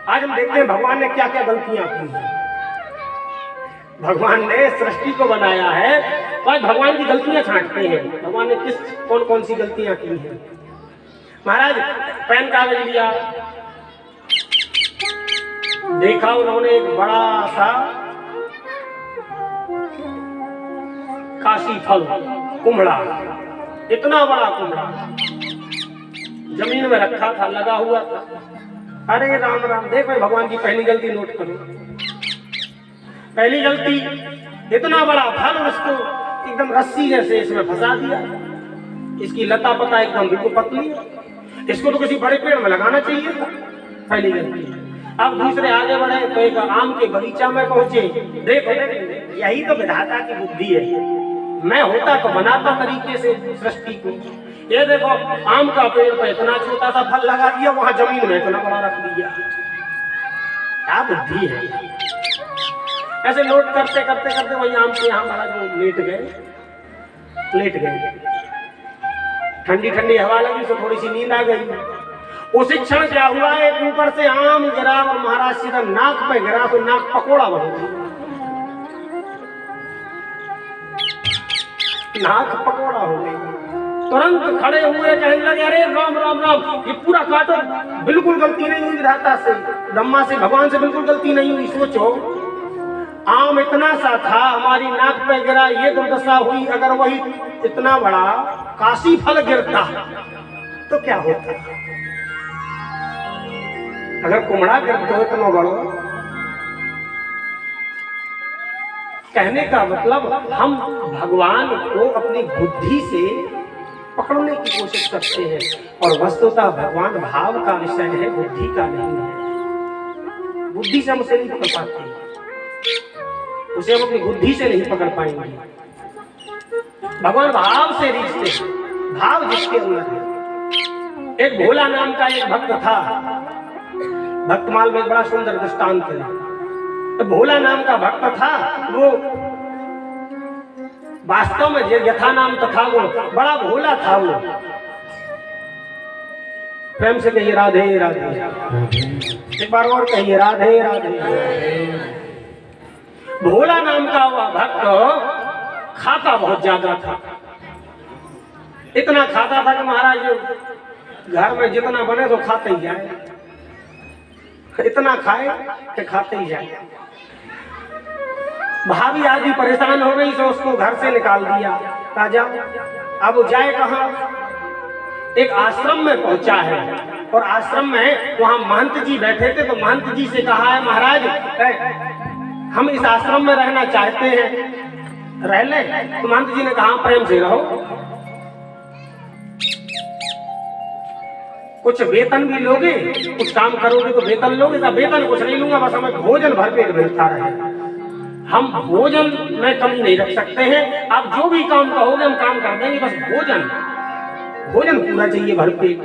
आज हम देखते हैं भगवान ने क्या क्या गलतियां की हैं। भगवान ने सृष्टि को बनाया है तो आज भगवान की गलतियां छांटते हैं, भगवान ने कौन कौन सी गलतियां की हैं। महाराज पेन कागज लिया, देखा उन्होंने एक बड़ा सा काशी फल कुम्हड़ा, इतना बड़ा कुम्हड़ा जमीन में रखा था, लगा हुआ था। अरे राम राम, देखो भगवान की पहली गलती नोट करो। पहली गलती, इतना बड़ा फल और इसको एकदम रस्सी जैसे इसमें फंसा दिया। इसकी लता पता एकदम बिल्कुल पतली, इसको तो किसी बड़े पेड़ में लगाना चाहिए था। पहली गलती। अब दूसरे आगे बढ़े तो एक आम के बगीचा में पहुंचे। देखो यही तो विधाता की बुद्धि है, मैं होता तो बनाता तरीके से सृष्टि को। ये देखो आम का पेड़ पे इतना छोटा सा फल लगा दिया, वहां जमीन में इतना बड़ा रख दिया। क्या बुद्धि है। ऐसे नोट करते करते करते वही आम के यहाँ महाराज लेट गए। ठंडी ठंडी हवा लगी तो थोड़ी सी नींद आ गई। उस क्षण क्या हुआ, एक ऊपर से आम गिरा और महाराज सीधा नाक पे गिरा तो नाक पकोड़ा बन गई। नाक पकोड़ा हो गई। तुरंत खड़े हुए कहने लगे अरे राम राम राम, ये पूरा काटो, बिल्कुल गलती नहीं हुई विधाता से, ब्रह्मा से, भगवान से बिल्कुल गलती नहीं हुई। सोचो आम इतना सा था, हमारी नाक पे गिरा, ये दुर्दशा हुई। अगर वही इतना बड़ा काशी फल गिरता तो क्या होता? अगर कुम्हड़ा गिरता हो इतना बड़ा, कहने का मतलब हम भगवान को अपनी बुद्धि से पकड़ने की कोशिश करते हैं, और वस्तुतः भगवान भाव का विषय है, बुद्धि का नहीं है। बुद्धि से हम उसे नहीं पकड़ पाते, उसे हम अपनी बुद्धि से नहीं पकड़ पाएंगे। भगवान भाव से रिश्ते, भाव जिसके अंदर है। एक भोला नाम का एक भक्त था, भक्तमाल में एक बड़ा सुंदर दृष्टांत है। तो भोला नाम का भक्त था, वो वास्तव में यथा नाम तथा वो बड़ा भोला था। वो प्रेम से कहिए राधे राधे, एक बार और कहिए राधे राधे। भोला नाम का वह भक्त खाता बहुत ज्यादा था, इतना खाता था कि महाराज घर में जितना बने तो खाते ही जाए, इतना खाए कि खाते ही जाए। भाभी आदि परेशान हो गई तो उसको घर से निकाल दिया, कहा जाओ। अब वो जाए कहाँ? एक आश्रम में पहुंचा है, और आश्रम में वहां महंत जी बैठे थे। तो महंत जी से कहा है महाराज हम इस आश्रम में रहना चाहते हैं, रह ले। तो महंत जी ने कहा प्रेम से रहो, कुछ वेतन भी लोगे, कुछ काम करोगे तो वेतन लोगे। का वेतन कुछ नहीं लूंगा, बस हमें भोजन भरपेट मिलता रहे। हम भोजन में कमी नहीं रख सकते हैं, आप जो भी काम कहोगे हम काम कर देंगे, बस भोजन पूरा चाहिए भरपेट।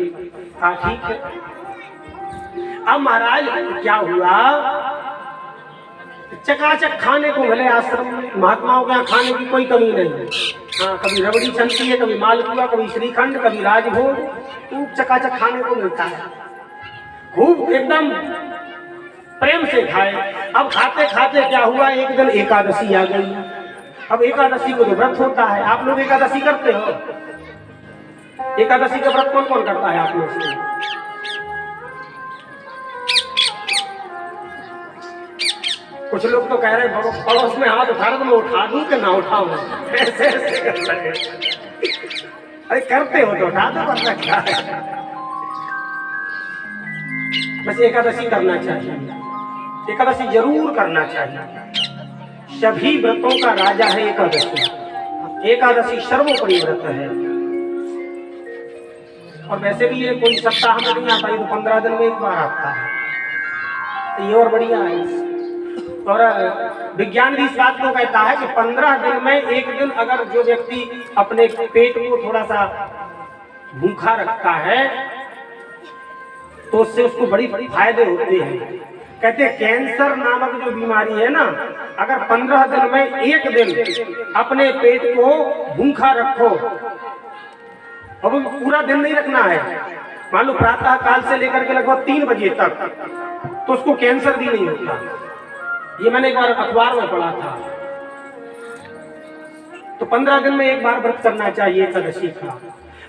हाँ ठीक है। अब महाराज क्या हुआ, चकाचक खाने को मिले आश्रम में, महात्माओं के यहाँ खाने की कोई कमी नहीं है। हाँ, कभी रबड़ी छनती है, कभी मालपुआ, कभी श्रीखंड, कभी राजभोग, खूब चकाचक खाने को मिलता है। खूब एकदम प्रेम से खाए। अब खाते खाते क्या हुआ, एक दिन एकादशी आ गई। अब एकादशी को तो व्रत होता है, आप लोग एकादशी करते हो? एकादशी का व्रत कौन कौन करता है आप लोग से? कुछ लोग तो कह रहे हैं पड़ोस में हाथ उठा रहे तो मैं उठा दूं कि ना उठाऊं, ऐसे ऐसे कर रहे हैं। अरे करते हो तो उठा दो, वरना क्या है। बस एकादशी करना चाहिए, एकादशी जरूर करना चाहिए। सभी व्रतों का राजा है एकादशी। एकादशी सर्वोपरि व्रत है। और वैसे भी ये कोई सप्ताह में नहीं आता, ये तो 15 दिन में एक बार आता है, तो ये और बढ़िया है। और विज्ञान भी इस बात को कहता है कि 15 दिन में एक दिन अगर जो व्यक्ति अपने पेट को थोड़ा सा भूखा रखता है तो उससे उसको बड़ी फायदे होते हैं। कहते हैं कैंसर नामक जो बीमारी है ना, अगर 15 दिन में एक दिन अपने पेट को भूखा रखो, और वो पूरा दिन नहीं रखना है, मान लो प्रातः काल से लेकर के लगभग 3 बजे तक, तो उसको कैंसर भी नहीं होता। ये मैंने एक बार अखबार में पढ़ा था। तो 15 दिन में एक बार व्रत करना चाहिए एकादशी का।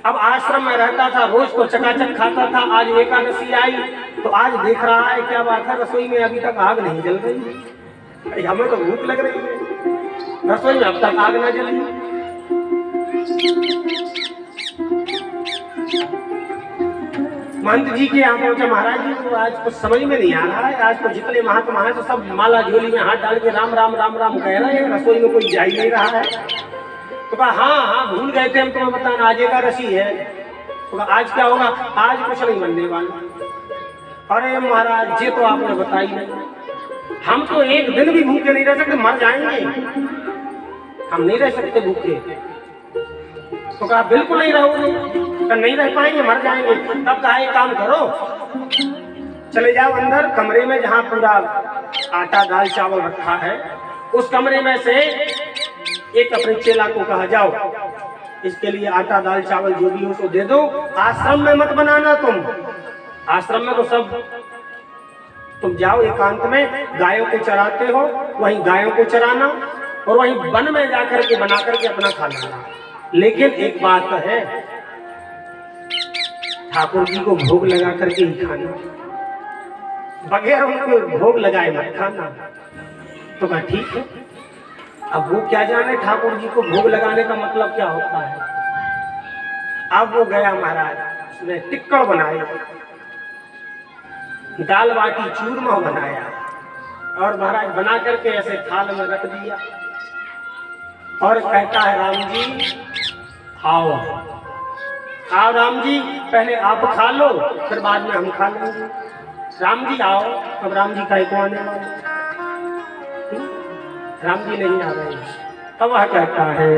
अब आश्रम में रहता था, रोज तो चकाचक खाता था, आज एकादशी आई तो आज देख रहा है क्या बात है, रसोई में अभी तक आग नहीं जल रही। हमें तो भूख लग रही है, रसोई में अब तक आग ना जली। महंत जी के यहाँ पहुंचे, महाराज जी को आज कुछ समझ में नहीं आ रहा है, आज तो जितने महात्मा हैं तो सब माला झोली में हाथ डाल के राम राम राम राम कह रहे हैं, रसोई में कोई जा ही नहीं रहा है। तो कहा हाँ हाँ भूल गए थे हम तुम्हें बताना, आज एकादशी है। तो कहा आज क्या होगा, आज कुछ नहीं बनने वाला। अरे महाराज ये तो आपने बताई नहीं, हम तो एक दिन भी भूखे नहीं रह सकते, मर जाएंगे, हम नहीं रह सकते भूखे। तो कहा बिल्कुल नहीं रहोगे, तो नहीं रह पाएंगे, मर जाएंगे। तब कहा एक काम करो, चले जाओ अंदर कमरे में जहाँ पूरा आटा दाल चावल रखा है, उस कमरे में से एक अपने चेला को कहा जाओ इसके लिए आटा दाल चावल जो भी हो तो दे दो, आश्रम में मत बनाना तुम, आश्रम में तो सब तुम जाओ एकांत में, गायों को चराते हो वहीं गायों को चराना, और वहीं वन में जाकर के बना करके अपना खा लेना। लेकिन एक बात है, ठाकुर जी को भोग लगा करके ही खाना, बगैर उनको भोग लगाए मत खाना। तो कहा ठीक है। अब वो क्या जाने ठाकुर जी को भोग लगाने का मतलब क्या होता है। अब वो गया महाराज, उसने टिक्कड़ बनाया, दाल बाटी चूरमा बनाया, और महाराज बना करके ऐसे थाल में रख दिया, और कहता है राम जी आओ आओ राम जी, पहले आप खा लो फिर बाद में हम खा लेंगे। राम जी आओ। अब राम जी का को आने वाले, राम जी नहीं आ रहे। अब वह कहता है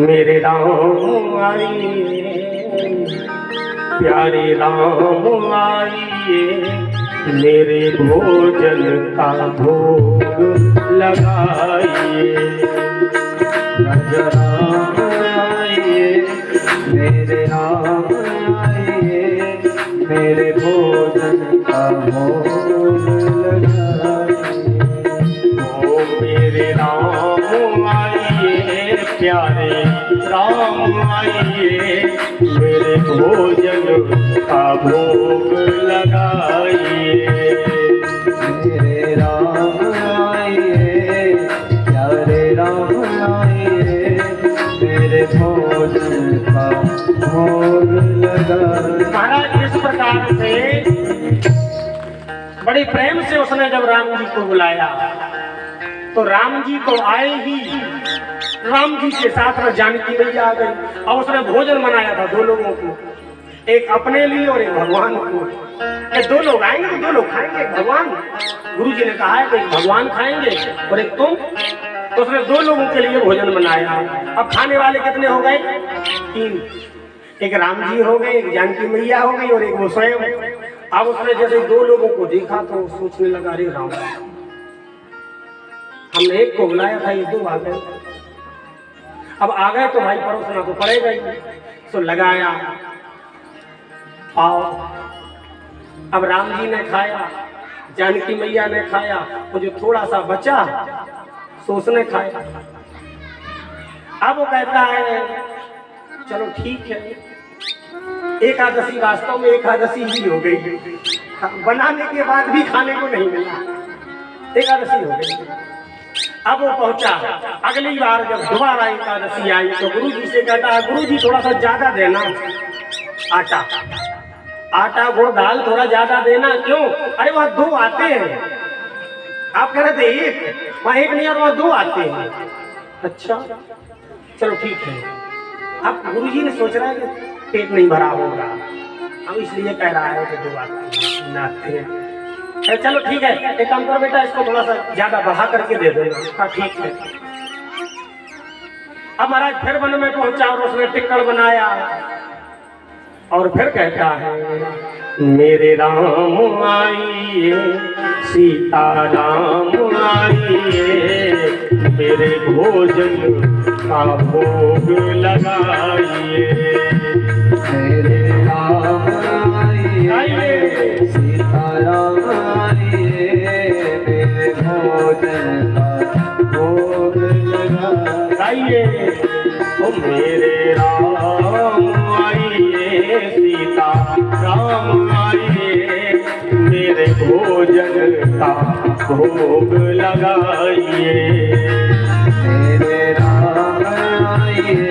मेरे राम आइए, प्यारे राम आइए, मेरे भोजन का भोग लगाइए। राम आइए, मेरे राम आइए, मेरे भोजन का भोग लगाइए। ओ मेरे राम आइए, प्यारे राम आइए, मेरे भोजन का भोग लगाइए। मेरे राम आइए, प्यारे राम आइए, मेरे भोजन का भोग लगाइए। महाराज इस प्रकार से बड़े प्रेम से उसने जब राम जी को बुलाया, तो राम जी को आए ही राम जी के साथ में जानकी मैया आ गई। और उसने भोजन बनाया था 2 लोगों को, एक अपने लिए और एक भगवान को। दो लोग आएंगे तो 2 लोग खाएंगे, एक भगवान, गुरु जी ने कहा है कि एक भगवान खाएंगे और एक तुम। तो उसने 2 लोगों के लिए भोजन बनाया। अब खाने वाले कितने हो गए, 3, एक राम जी हो गए, एक जानकी मैया हो गई और एक वो स्वयं। अब उसने जैसे 2 लोगों को देखा तो सोचने लगा अरे राम, हमने एक को बुलाया था, ये 2 आ गए। अब आ गए तो भाई परोसना तो पड़ेगा ही, तो लगाया आओ। अब राम जी ने खाया, जानकी मैया ने खाया, वो जो थोड़ा सा बचा सो उसने खाया। अब वो कहता है चलो ठीक है, एकादशी वास्तव में एकादशी ही हो गई, बनाने के बाद भी खाने को नहीं मिला, एकादशी हो गई। अब वो पहुंचा, अगली बार जब दोबारा एकादशी आई तो गुरु जी से कहता है गुरु जी थोड़ा सा ज्यादा देना आटा, आटा गुड़ दाल थोड़ा ज्यादा देना। क्यों, अरे वहाँ 2 आते हैं, आप कह रहे थे 1, वहाँ 1 नहीं और वहाँ 2 आते हैं। अच्छा चलो ठीक है। अब गुरु जी ने सोच रहा है कि पेट नहीं भरा होगा, अब इसलिए कह रहा है कि 2 आते हैं। चलो ठीक है, एक काम करो बेटा, इसको थोड़ा सा ज्यादा बढ़ा करके दे देना। हाँ ठीक है। अब महाराज फिर वन में पहुंचा और उसने टिक्कड़ बनाया, और फिर कहता है मेरे राम आइए, सीता राम आइए, मेरे भोजन का भोग लगाइए। मेरे राम आइए, सीता राम आइए, मेरे भोजन का भोग लगाइए। ओ मेरे राम आइए, सीता राम आइए, मेरे भोजन का भोग लगाइए। मेरे राम आइए,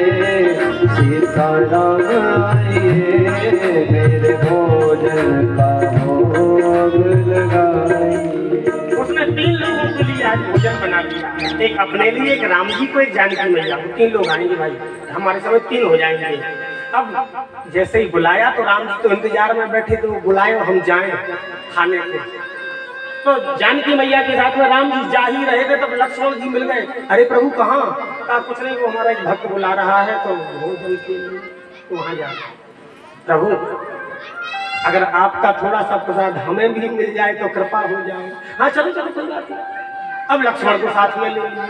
सीता राम आइए, मेरे भोजन का भोग लगाइए। उसने 3 लोगों के लिए आज भोजन बना दिया, एक अपने लिए, एक राम जी को, एक जानकी मैया को। 3 लोग आएंगे भाई, हमारे समय 3 हो जाएंगे। अब जैसे ही बुलाया तो राम जी तो इंतजार में बैठे, तो बुलाए हम जाएं खाने के। तो जानकी मैया के साथ में राम जी जा ही रहे थे, तब लक्ष्मण जी मिल गए। अरे प्रभु कहाँ? कहा कुछ नहीं, वो हमारा एक भक्त बुला रहा है तो भोजन के लिए तो वहां जा। प्रभु अगर आपका थोड़ा सा प्रसाद हमें भी मिल जाए तो कृपा हो जाए। हाँ चलो चलो कोई बात नहीं। अब लक्ष्मण को साथ में ले लिए।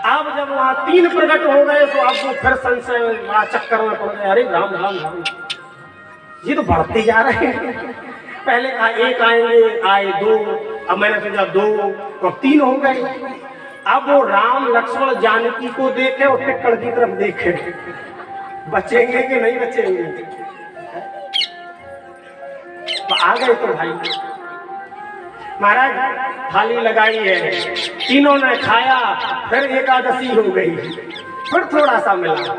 अब जब वहाँ 3 प्रकट हो गए तो आपको फिर संशय बड़ा चक्कर में पड़ गए। अरे राम राम राम, ये तो बढ़ते जा रहे हैं। पहले कहा 1 आएंगे, आए 2, अब मैंने सोचा 2 तो 3 हो गए। अब वो राम लक्ष्मण जानकी को देखे और टिक्कड़ की तरफ देखे, बचेंगे कि नहीं बचेंगे। तो आ गए तो भाई महाराज थाली लगाई है, तीनों ने खाया, फिर एकादशी हो गई, फिर थोड़ा सा मिला।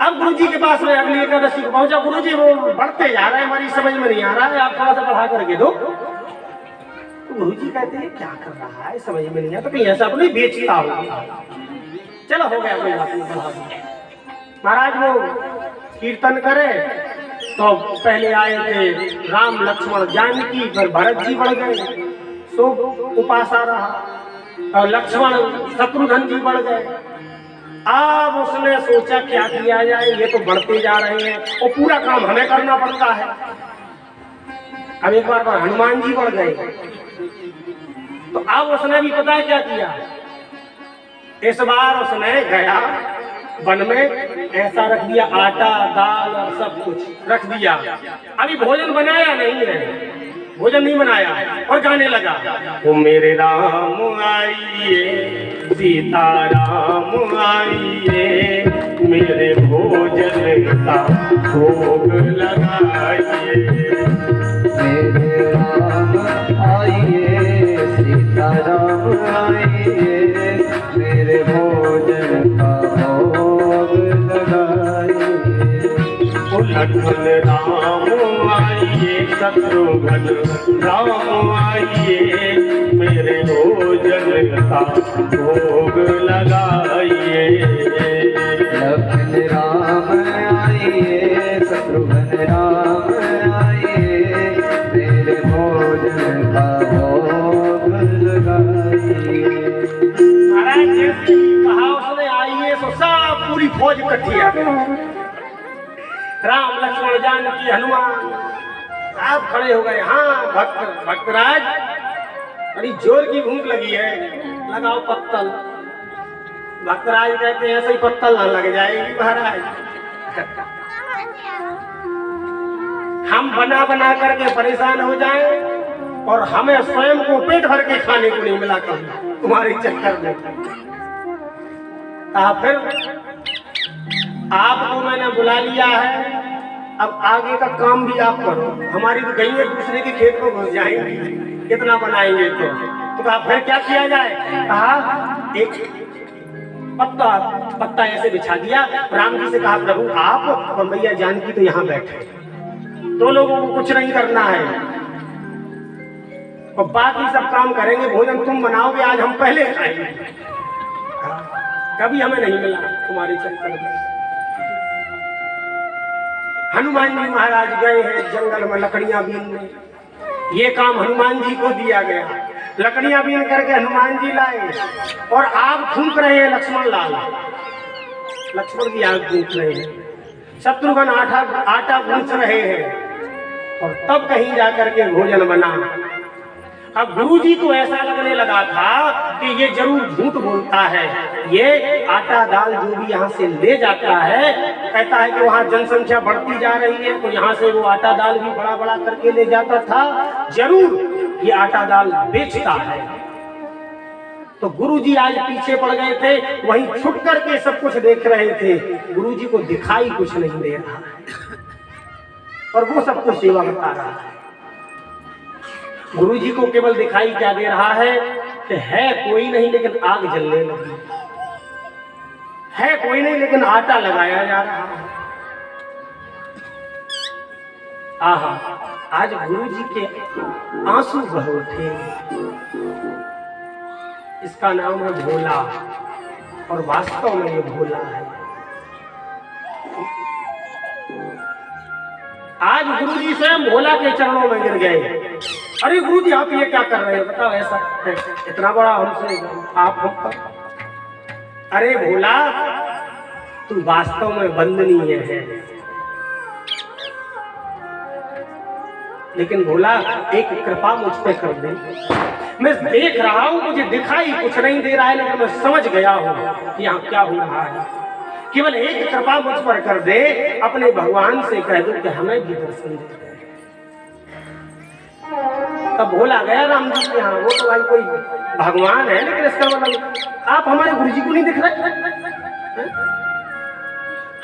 अब गुरुजी के पास में अगली एकादशी को पहुंचा। गुरुजी वो बढ़ते जा रहे हैं, हमारी समझ में नहीं आ रहा है, आप थोड़ा सा बढ़ा करके दो। तो गुरुजी कहते हैं क्या कर रहा है, समझ में नहीं आता, कहीं ऐसा अपने बेचता हो। चलो हो गया, कोई बात नहीं, बढ़ा दो। महाराज वो कीर्तन करे तो पहले आए थे राम लक्ष्मण जानकी, फिर भरत जी बढ़ गए, सो उपासा रहा, और लक्ष्मण शत्रुघ्न जी बढ़ गए। अब उसने सोचा क्या किया जाए, ये तो बढ़ते जा रहे हैं और पूरा काम हमें करना पड़ता है। अब एक बार हनुमान जी बढ़ गए, तो अब उसने भी पता है क्या किया। इस बार उसने गया वन में, ऐसा रख दिया आटा दाल और सब कुछ रख दिया। अभी भोजन बनाया नहीं है, भोजन नहीं बनाया, और गाने लगा ओ मेरे राम आइए, सीता राम आइए, मेरे भोजन का भोग लगाइए। मेरे राम आइए, सीता राम आइए, मेरे भोजन का भोग लगाइए। लक्ष्मण राम आइए, शत्रुघ्न राम आइए, मेरे भोजन का भोग लगाइए। लक्ष्मण राम आइए, शत्रुघ्न राम आइए, मेरे भोजन का भोग लगाइए। महाराज जैसे कहा उसने आइए तो सब पूरी फौज इकट्ठी आ गई। राम लक्ष्मण जानकी हनुमान आप खड़े हो गए। हाँ भक्तराज बड़ी जोर की भूख लगी है, लगाओ पत्तल। भक्तराज कहते हैं ऐसे ही पत्तल न लग जाएगी महाराज, हम बना बना करके परेशान हो जाएं और हमें स्वयं को पेट भर के खाने को नहीं मिला कभी तुम्हारे चक्कर में। फिर आपको मैंने बुला लिया है, अब आगे का काम भी आप करो। हमारी तो गई दूसरे के खेत में घुस जाएंगे, कितना बनाएंगे तो कहा फिर क्या किया जाए। कहा एक पत्ता ऐसे बिछा दिया। राम जी से कहा प्रभु आप और मैया जानकी तो यहाँ बैठे, 2 लोगों को कुछ नहीं करना है और बाकी सब काम करेंगे। भोजन तुम बनाओगे, आज हम पहले खाएंगे, कभी हमें नहीं मिला तुम्हारे चक्कर में। हनुमान जी महाराज गए हैं जंगल में लकड़ियां बीनने, ये काम हनुमान जी को दिया गया। लकड़ियां बीन करके हनुमान जी लाए और आग फूंक रहे हैं लक्ष्मण लाल। लक्ष्मण की आग फूंक रहे हैं, शत्रुघ्न आटा गूंथ रहे हैं, और तब कहीं जाकर के भोजन बना। अब गुरुजी को ऐसा लगने लगा था कि ये जरूर झूठ बोलता है, ये आटा दाल जो भी यहाँ से ले जाता है, कहता है कि वहाँ जनसंख्या बढ़ती जा रही है तो यहाँ से वो आटा दाल भी बड़ा बड़ा करके ले जाता था, जरूर ये आटा दाल बेचता है। तो गुरुजी आज पीछे पड़ गए थे, वहीं छुट करके सब कुछ देख रहे थे। गुरुजी को दिखाई कुछ नहीं दे रहा और वो सब कुछ सेवा बता रहा है। गुरुजी को केवल दिखाई क्या दे रहा है कि है कोई नहीं लेकिन आग जलने लगी, है कोई नहीं लेकिन आटा लगाया जा रहा है। आहा, आज गुरुजी के आंसू बह उठे। इसका नाम है भोला और वास्तव में ये भोला है। आज गुरुजी स्वयं भोला के चरणों में गिर गए। अरे गुरुजी आप ये क्या कर रहे हैं, बताओ ऐसा इतना बड़ा हमसे आप हम पर। अरे भोला तू वास्तव में वंदनीय है, लेकिन भोला एक कृपा मुझ पे कर दे। मैं देख रहा हूं, मुझे दिखाई कुछ नहीं दे रहा है, लेकिन मैं समझ गया हूं कि यहाँ क्या हो रहा है। केवल एक कृपा मुझ पर कर दे, अपने भगवान से कह दो कि हमें भी दर्शन दे। तब भोला गया राम जी के यहाँ। वो तो भाई कोई भगवान है, लेकिन इसका मतलब आप हमारे गुरुजी को नहीं दिख रहे।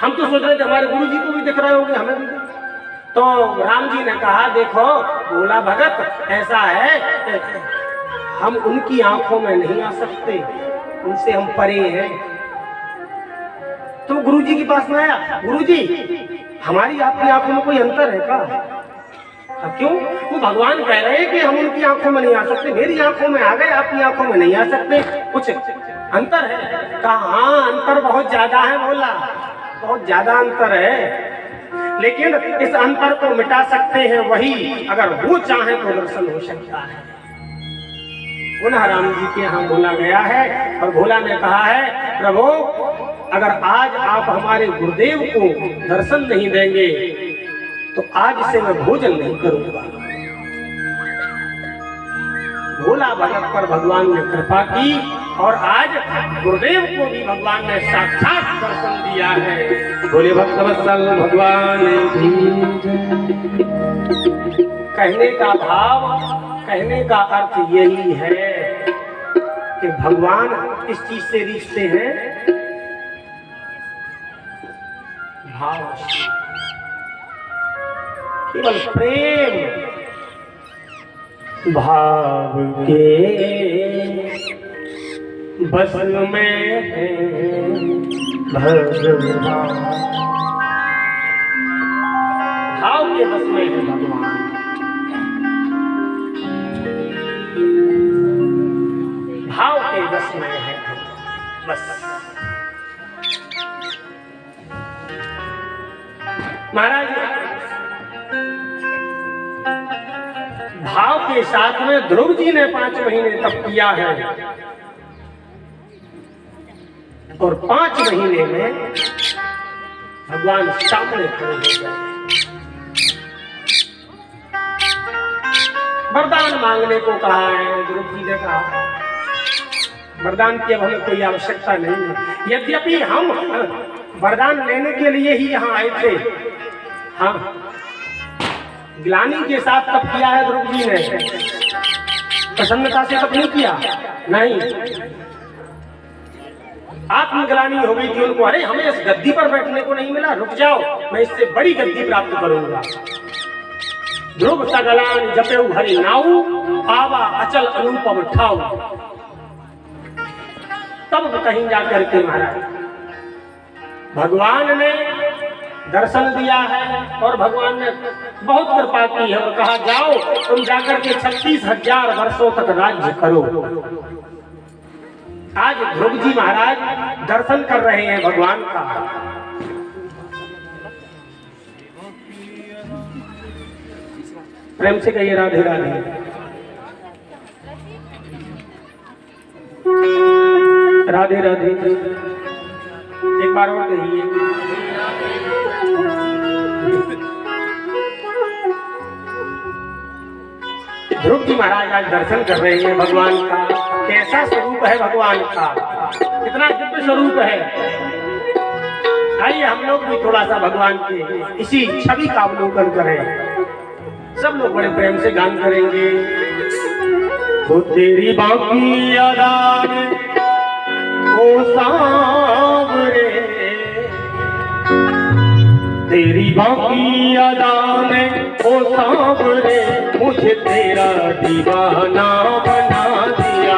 हम तो सोच रहे थे हमारे गुरुजी को भी दिख रहे होंगे, हमें भी। तो राम जी ने कहा देखो भोला भगत, ऐसा है हम उनकी आंखों में नहीं आ सकते, उनसे हम परे हैं। तो गुरुजी के पास में आया, गुरुजी हमारी आपकी आंखों में कोई अंतर है का? क्यों? वो भगवान कह रहे हैं कि हम उनकी आंखों में नहीं आ सकते, मेरी आंखों में आ गए, आपकी आंखों में नहीं आ सकते, कुछ अंतर है? कहा हाँ अंतर बहुत ज्यादा है भोला, बहुत ज्यादा अंतर है, लेकिन इस अंतर को मिटा सकते हैं वही, अगर वो चाहे तो दर्शन हो सकता है। पुनः राम जी के यहाँ भोला गया है और भोला ने कहा है प्रभु अगर आज आप हमारे गुरुदेव को दर्शन नहीं देंगे तो आज से मैं भोजन नहीं करूंगा। भोला भगत पर भगवान ने कृपा की और आज गुरुदेव को भी भगवान ने साक्षात दर्शन दिया है। बोले भक्तवत्सल भगवान की। कहने का भाव, कहने का अर्थ यही है कि भगवान इस चीज से रिश्ते हैं भाव, केवल प्रेम भाव के बस में है भगवान, भाव के बस में है भगवान। भाव के बस में है बस। महाराज भाव के साथ में ध्रुव जी ने 5 महीने तप किया है और 5 महीने में भगवान सामने खड़े हो गए। वरदान मांगने को कहा है, ध्रुव जी ने कहा वरदान की अब हमें कोई आवश्यकता नहीं है, यद्यपि हम वरदान लेने के लिए ही यहाँ आए थे। हाँ ग्लानि के साथ तप किया है ध्रुव जी ने, प्रसन्नता से तप नहीं किया, नहीं आत्मग्लानि हो गई थी उनको, अरे हमें इस गद्दी पर बैठने को नहीं मिला, रुक जाओ मैं इससे बड़ी गद्दी प्राप्त करूंगा। ध्रुव सगलान जपेउ हरि नाऊ, आवा अचल अनुपम ठाऊ। तब कहीं जाकर के महाराज भगवान ने दर्शन दिया है और भगवान ने बहुत कृपा की है और कहा जाओ तुम जाकर के 36,000 वर्षों तक राज्य करो। आज ध्रुव जी महाराज दर्शन कर रहे हैं भगवान का। प्रेम से कहिए राधे राधे। राधे राधे। एक बार और कहिए। ध्रुव जी महाराज आज दर्शन कर रहे हैं भगवान का। कैसा स्वरूप है भगवान का, कितना दिव्य स्वरूप है। आइए हम लोग भी थोड़ा सा भगवान के इसी छवि का अवलोकन करें। सब लोग बड़े प्रेम से गान करेंगे। वो तेरी बाकी यादान ओ सांवरे, तेरी बाकी यादान ओ सांवरे, मुझे तेरा दीवाना बना दिया।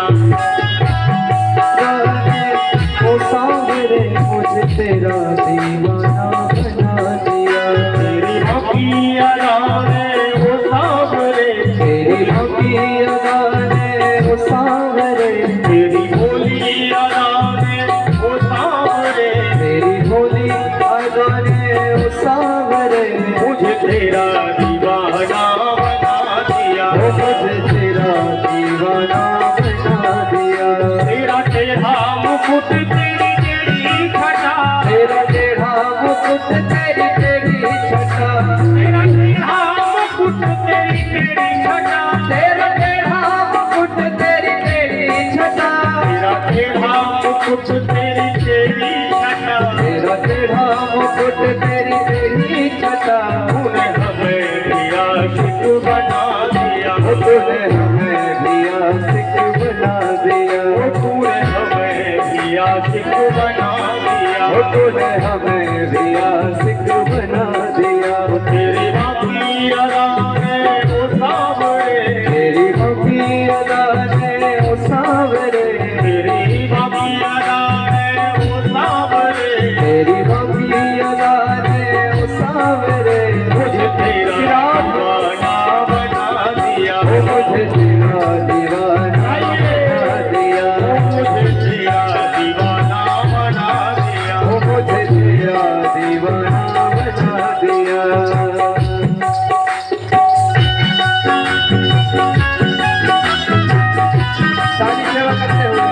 ओ सांवरे मुझे तेरा दीवाना बना दिया। तेरी बाकी यादान ओ सांवरे, तेरी बाकी यादान ओ सांवरे, तेरी भोली यादान ओ सांवरे, तेरी भोली यादान ओ सांवरे, मुझे तेरा दीवाना बना दिया। मुझे तेरा दीवाना बना दिया। तेरा टेढ़ा मुकुट तेरी टेढ़ी छटा, तेरा टेढ़ा मुकुट तेरी टेढ़ी छटा, तेरा टेढ़ा मुकुट तेरी टेढ़ी छटा, तेरा टेढ़ा मुकुट तेरी टेढ़ी छटा, तेरा टेढ़ा मुकुट तेरी टेढ़ी छटा, तेरा टेढ़ा मुकुट तेरी टेढ़ी छटा, तूने हमें भी आशिक बना दिया। तूने हमें भी आशिक बना दिया। तूने हमें भी आशिक बना दिया। तूने हमें भी आशिक बना दिया। तेरी बाकी यादान ओ सांवरे, तेरी बाकी यादान ओ सांवरे, तेरी बाकी यादान ओ सांवरे, तेरी बाकी यादान ओ सांवरे, मुझे तेरा दीवाना बना दिया। मुझे तेरा दीवाना बना दिया। मुझे तेरा दीवाना बना दिया। मुझे तेरा दीवाना बना दिया। सारी सेवा करते हुए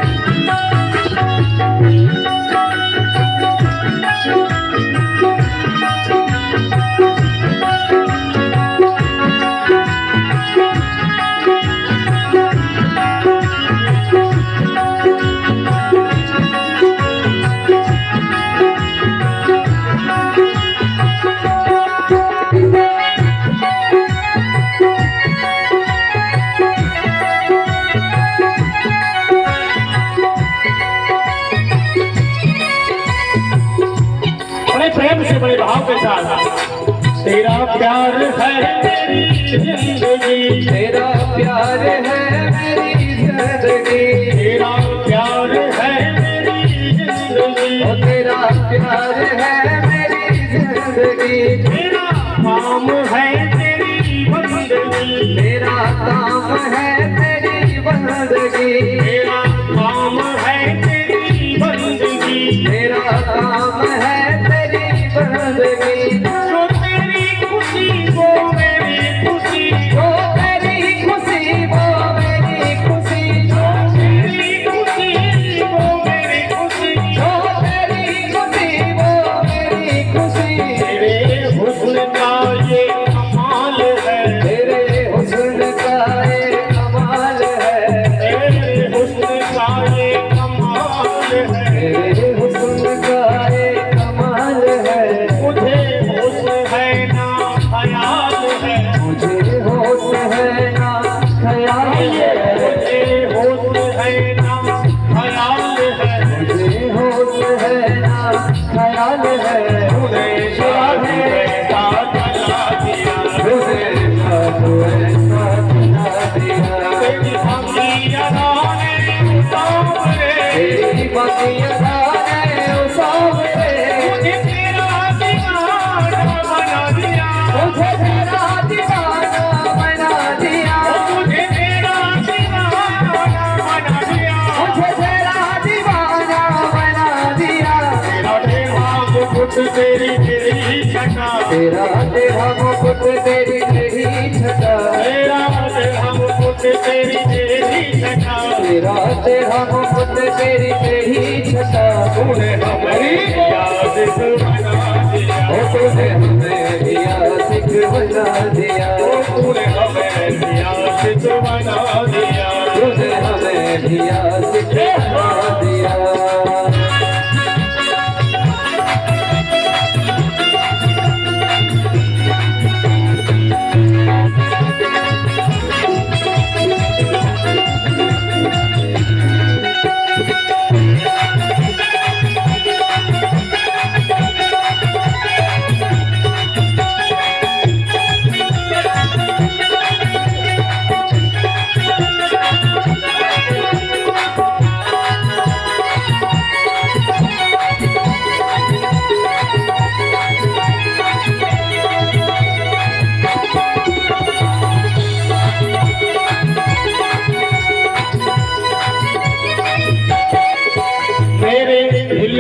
बड़े प्रेम से बड़े भाव के साथ। तेरा प्यार है मेरी जिंदगी, तेरा प्यार है मेरी जिंदगी, तेरा प्यार है मेरी जिंदगी, ओ तेरा प्यार है मेरी जिंदगी, तेरा काम है तेरी बंदगी, मेरा काम है तेरी बंदगी, तेरा काम है तेरी बंदगी, मेरा काम है तेरी बंदगी। जो तेरी खुशी वो मेरी खुशी, जो तेरी खुशी वो मेरी खुशी, जो तेरी खुशी वो मेरी खुशी, जो तेरी खुशी वो मेरी खुशी। तेरे हुस्न का ये कमाल है, तेरे हुस्न का ये कमाल है, तेरे हुस्न का ये कमाल है, तेरे हुस्न का ये कमाल है। मुझे होश है ना ख्याल है, मुझे होश है ना ख्याल है, मुझे होश है ना ख्याल है, मुझे होश है ना ख्याल है। तूने साथ ऐसा चला दिया, तुझे साथ ऐसा बना दिया। तेरी बाकी यादान सांवरे, तेरी बाकी यादान ओ सांवरे, मुझे तेरा दीवाना बना दिया। मुझे तेरा दीवाना बना दिया। मुझे तेरा दीवाना बना दिया। मुझे तेरा दीवाना बना दिया। तेरा टेढ़ा मुकुट तेरी टेढ़ी छटा, तेरा टेढ़ा मुकुट तेरी टेढ़ी छटा, तेरा टेढ़ा मुकुट तेरी टेढ़ी छटा, तेरा टेढ़ा मुकुट तेरी टेढ़ी छटा। तूने हमें याद बना दिया। ओ तूने हमें भी आशिक बना दिया। तूने हमें याद आशिक बना दिया, तूने हमें भी आशिक बना दिया।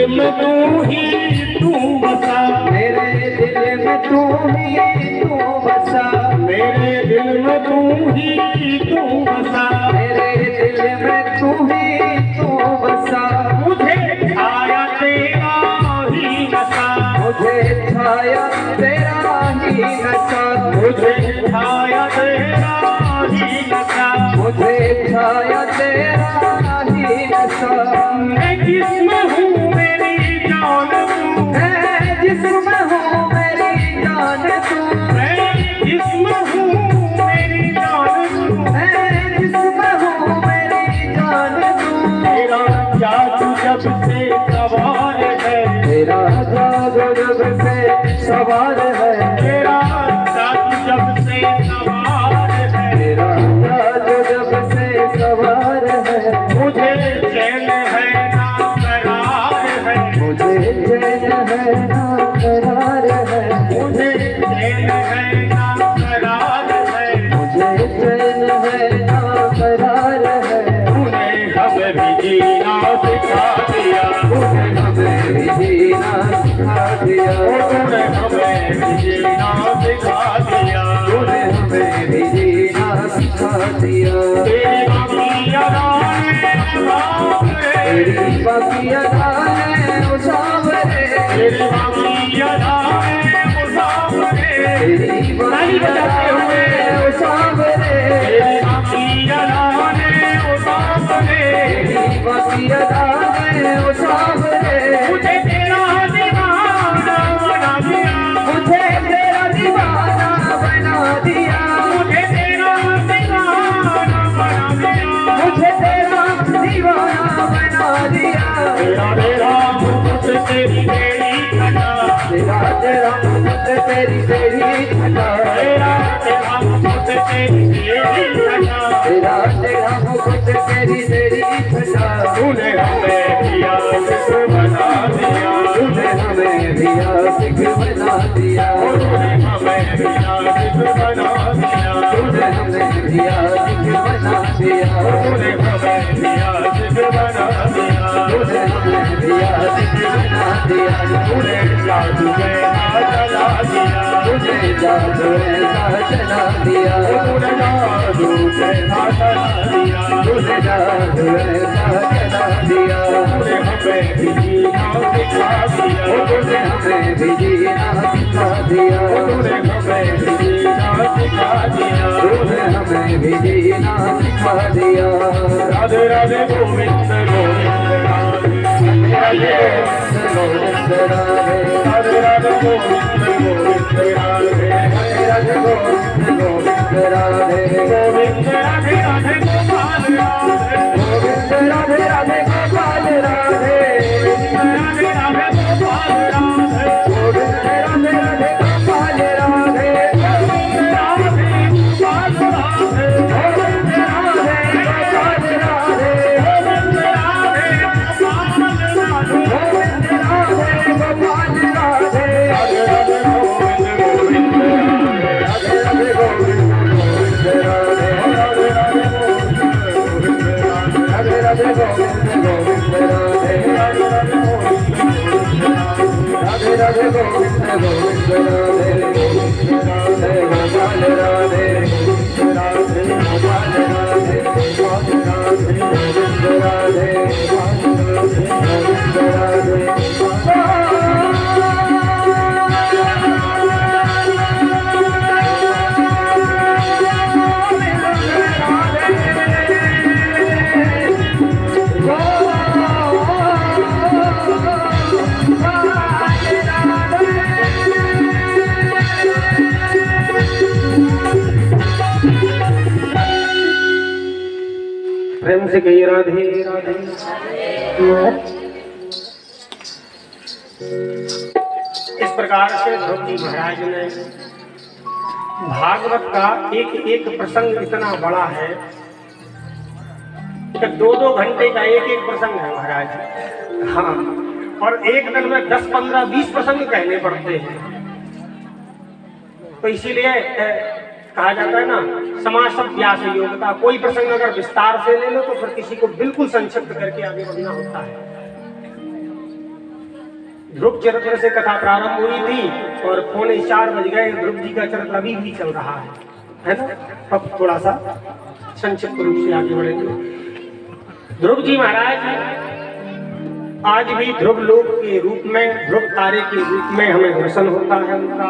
में तू ही तू बसा, मेरे दिल में तू ही तू बसा, मेरे दिल में तू ही तू बसा, मेरे दिल में तू ही तू बसा। मुझे छाया तेरा ही नशा, मुझे छाया तेरा ही नशा, मुझे छाया तेरा ही नशा, मुझे छाया तेरा ही नशा। मैं जिस्म हूँ मेरी जान तू, मैं जिस्म हूँ मेरी जान तू, मैं जिस्म हूँ मेरी जान तू, मैं जिस्म हूँ मेरी जान तू। तेरा जादू जब से सवार है, तेरा जादू जब से सवार है, तेरा जादू जब से सवार है, तेरा जादू जब से सवार है। मुझे चैन है ना करार है, मुझे चैन है ना करार है, मुझे चैन है ना करार है, मुझे चैन है ना करार है। तूने हमें भी जीना सिखा दिया, तूने हमें भी जीना सिखा दिया, तूने हमें भी जीना सिखा दिया, तूने हमें भी जीना सिखा दिया। तेरी बाकी अदाएं उसावरे, तेरी बाकी अदाएं उसावरे, तेरी बाकी अदाएं उसावरे, तेरी बाकी अदाएं उसावरे, तेरी बाकी अदाएं उसावरे, तेरी बाकी अदाएं उसावरे। मुझे तेरा दीवाना बना दिया, मुझे तेरा दीवाना बना दिया, मुझे तेरा दीवाना बना दिया, मुझे तेरा दीवाना बना दिया। तेरा तेरा मुझसे तेरी तेरी घटा, तेरा तेरा मुझसे तेरी तेरी घटा, तेरा तेरा मुझसे तेरी तेरी घटा, तेरा तेरा मुझसे तेरी तेरी घटा। तूने हमें भी आशिक बना दिया, तूने हमें भी आशिक बना दिया, तूने हमें भी आशिक बना दिया, तूने हमें भी आशिक बना दिया, तूने हमें भी आशिक बना दिया, तूने हमें भी आशिक बना दिया। तूने जादू में हाथ चला दिया, तुझे जादू ऐसा चला दिया, तूने जादू में हाथ चला दिया, तुझे जादू ऐसा चला दिया। तूने हमें भी जीना सिखा दिया, तुझे हमें भी जीना सिखा दिया, तूने हमें भी जीना सिखा दिया, तूने हमें भी जीना सिखा दिया। राधे राधे गोविंद गोविंद राधे गोविंद राधे, राधे राधे गोविंद गोविंद राधे, राधे गोविंद गोविंद राधे, गोविंद राधे राधे गोपाल राधे, गोविंद राधे राधे गोपाल राधे, राधे राधे गोपाल राधे, गोविंद राधे राधे गोपाल राधे, गोविंद राधे गोपाल राधे, गोविंद राधे गोपाल राधे, गोविंद राधे गोपाल राधे, गोविंद राधे गोपाल राधे, राधे राधे गोविंद गोविंद राधे, राधे राधे गोविंद गोविंद राधे, प्रेम से कहिए राधे राधे। इस प्रकार से ध्रुव जी महाराज ने भागवत का एक एक प्रसंग इतना बड़ा है कि 2-2 घंटे का एक एक प्रसंग है महाराज। हाँ, और एक दिन में 10, 15, 20 प्रसंग कहने पड़ते हैं। तो इसीलिए कहा जाता है ना, समासद व्यास योग्यता। कोई प्रसंग अगर विस्तार से ले लो तो फिर किसी को बिल्कुल संक्षिप्त करके आगे बढ़ना होता है। ध्रुव चरित्र से कथा प्रारंभ हुई थी और 3:45 बज गए। ध्रुव जी का चरित्र अभी भी चल रहा है ना। अब थोड़ा सा संक्षिप्त रूप से आगे बढ़ेंगे। ध्रुव जी महाराज आज भी ध्रुव लोक के रूप में, ध्रुव तारे के रूप में हमें दर्शन होता है उनका।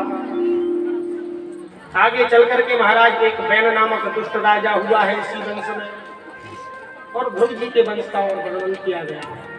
आगे चल करके महाराज एक बैन नामक दुष्ट राजा हुआ है इसी वंश में, और ध्रुव जी के वंश का और वर्णन किया गया है।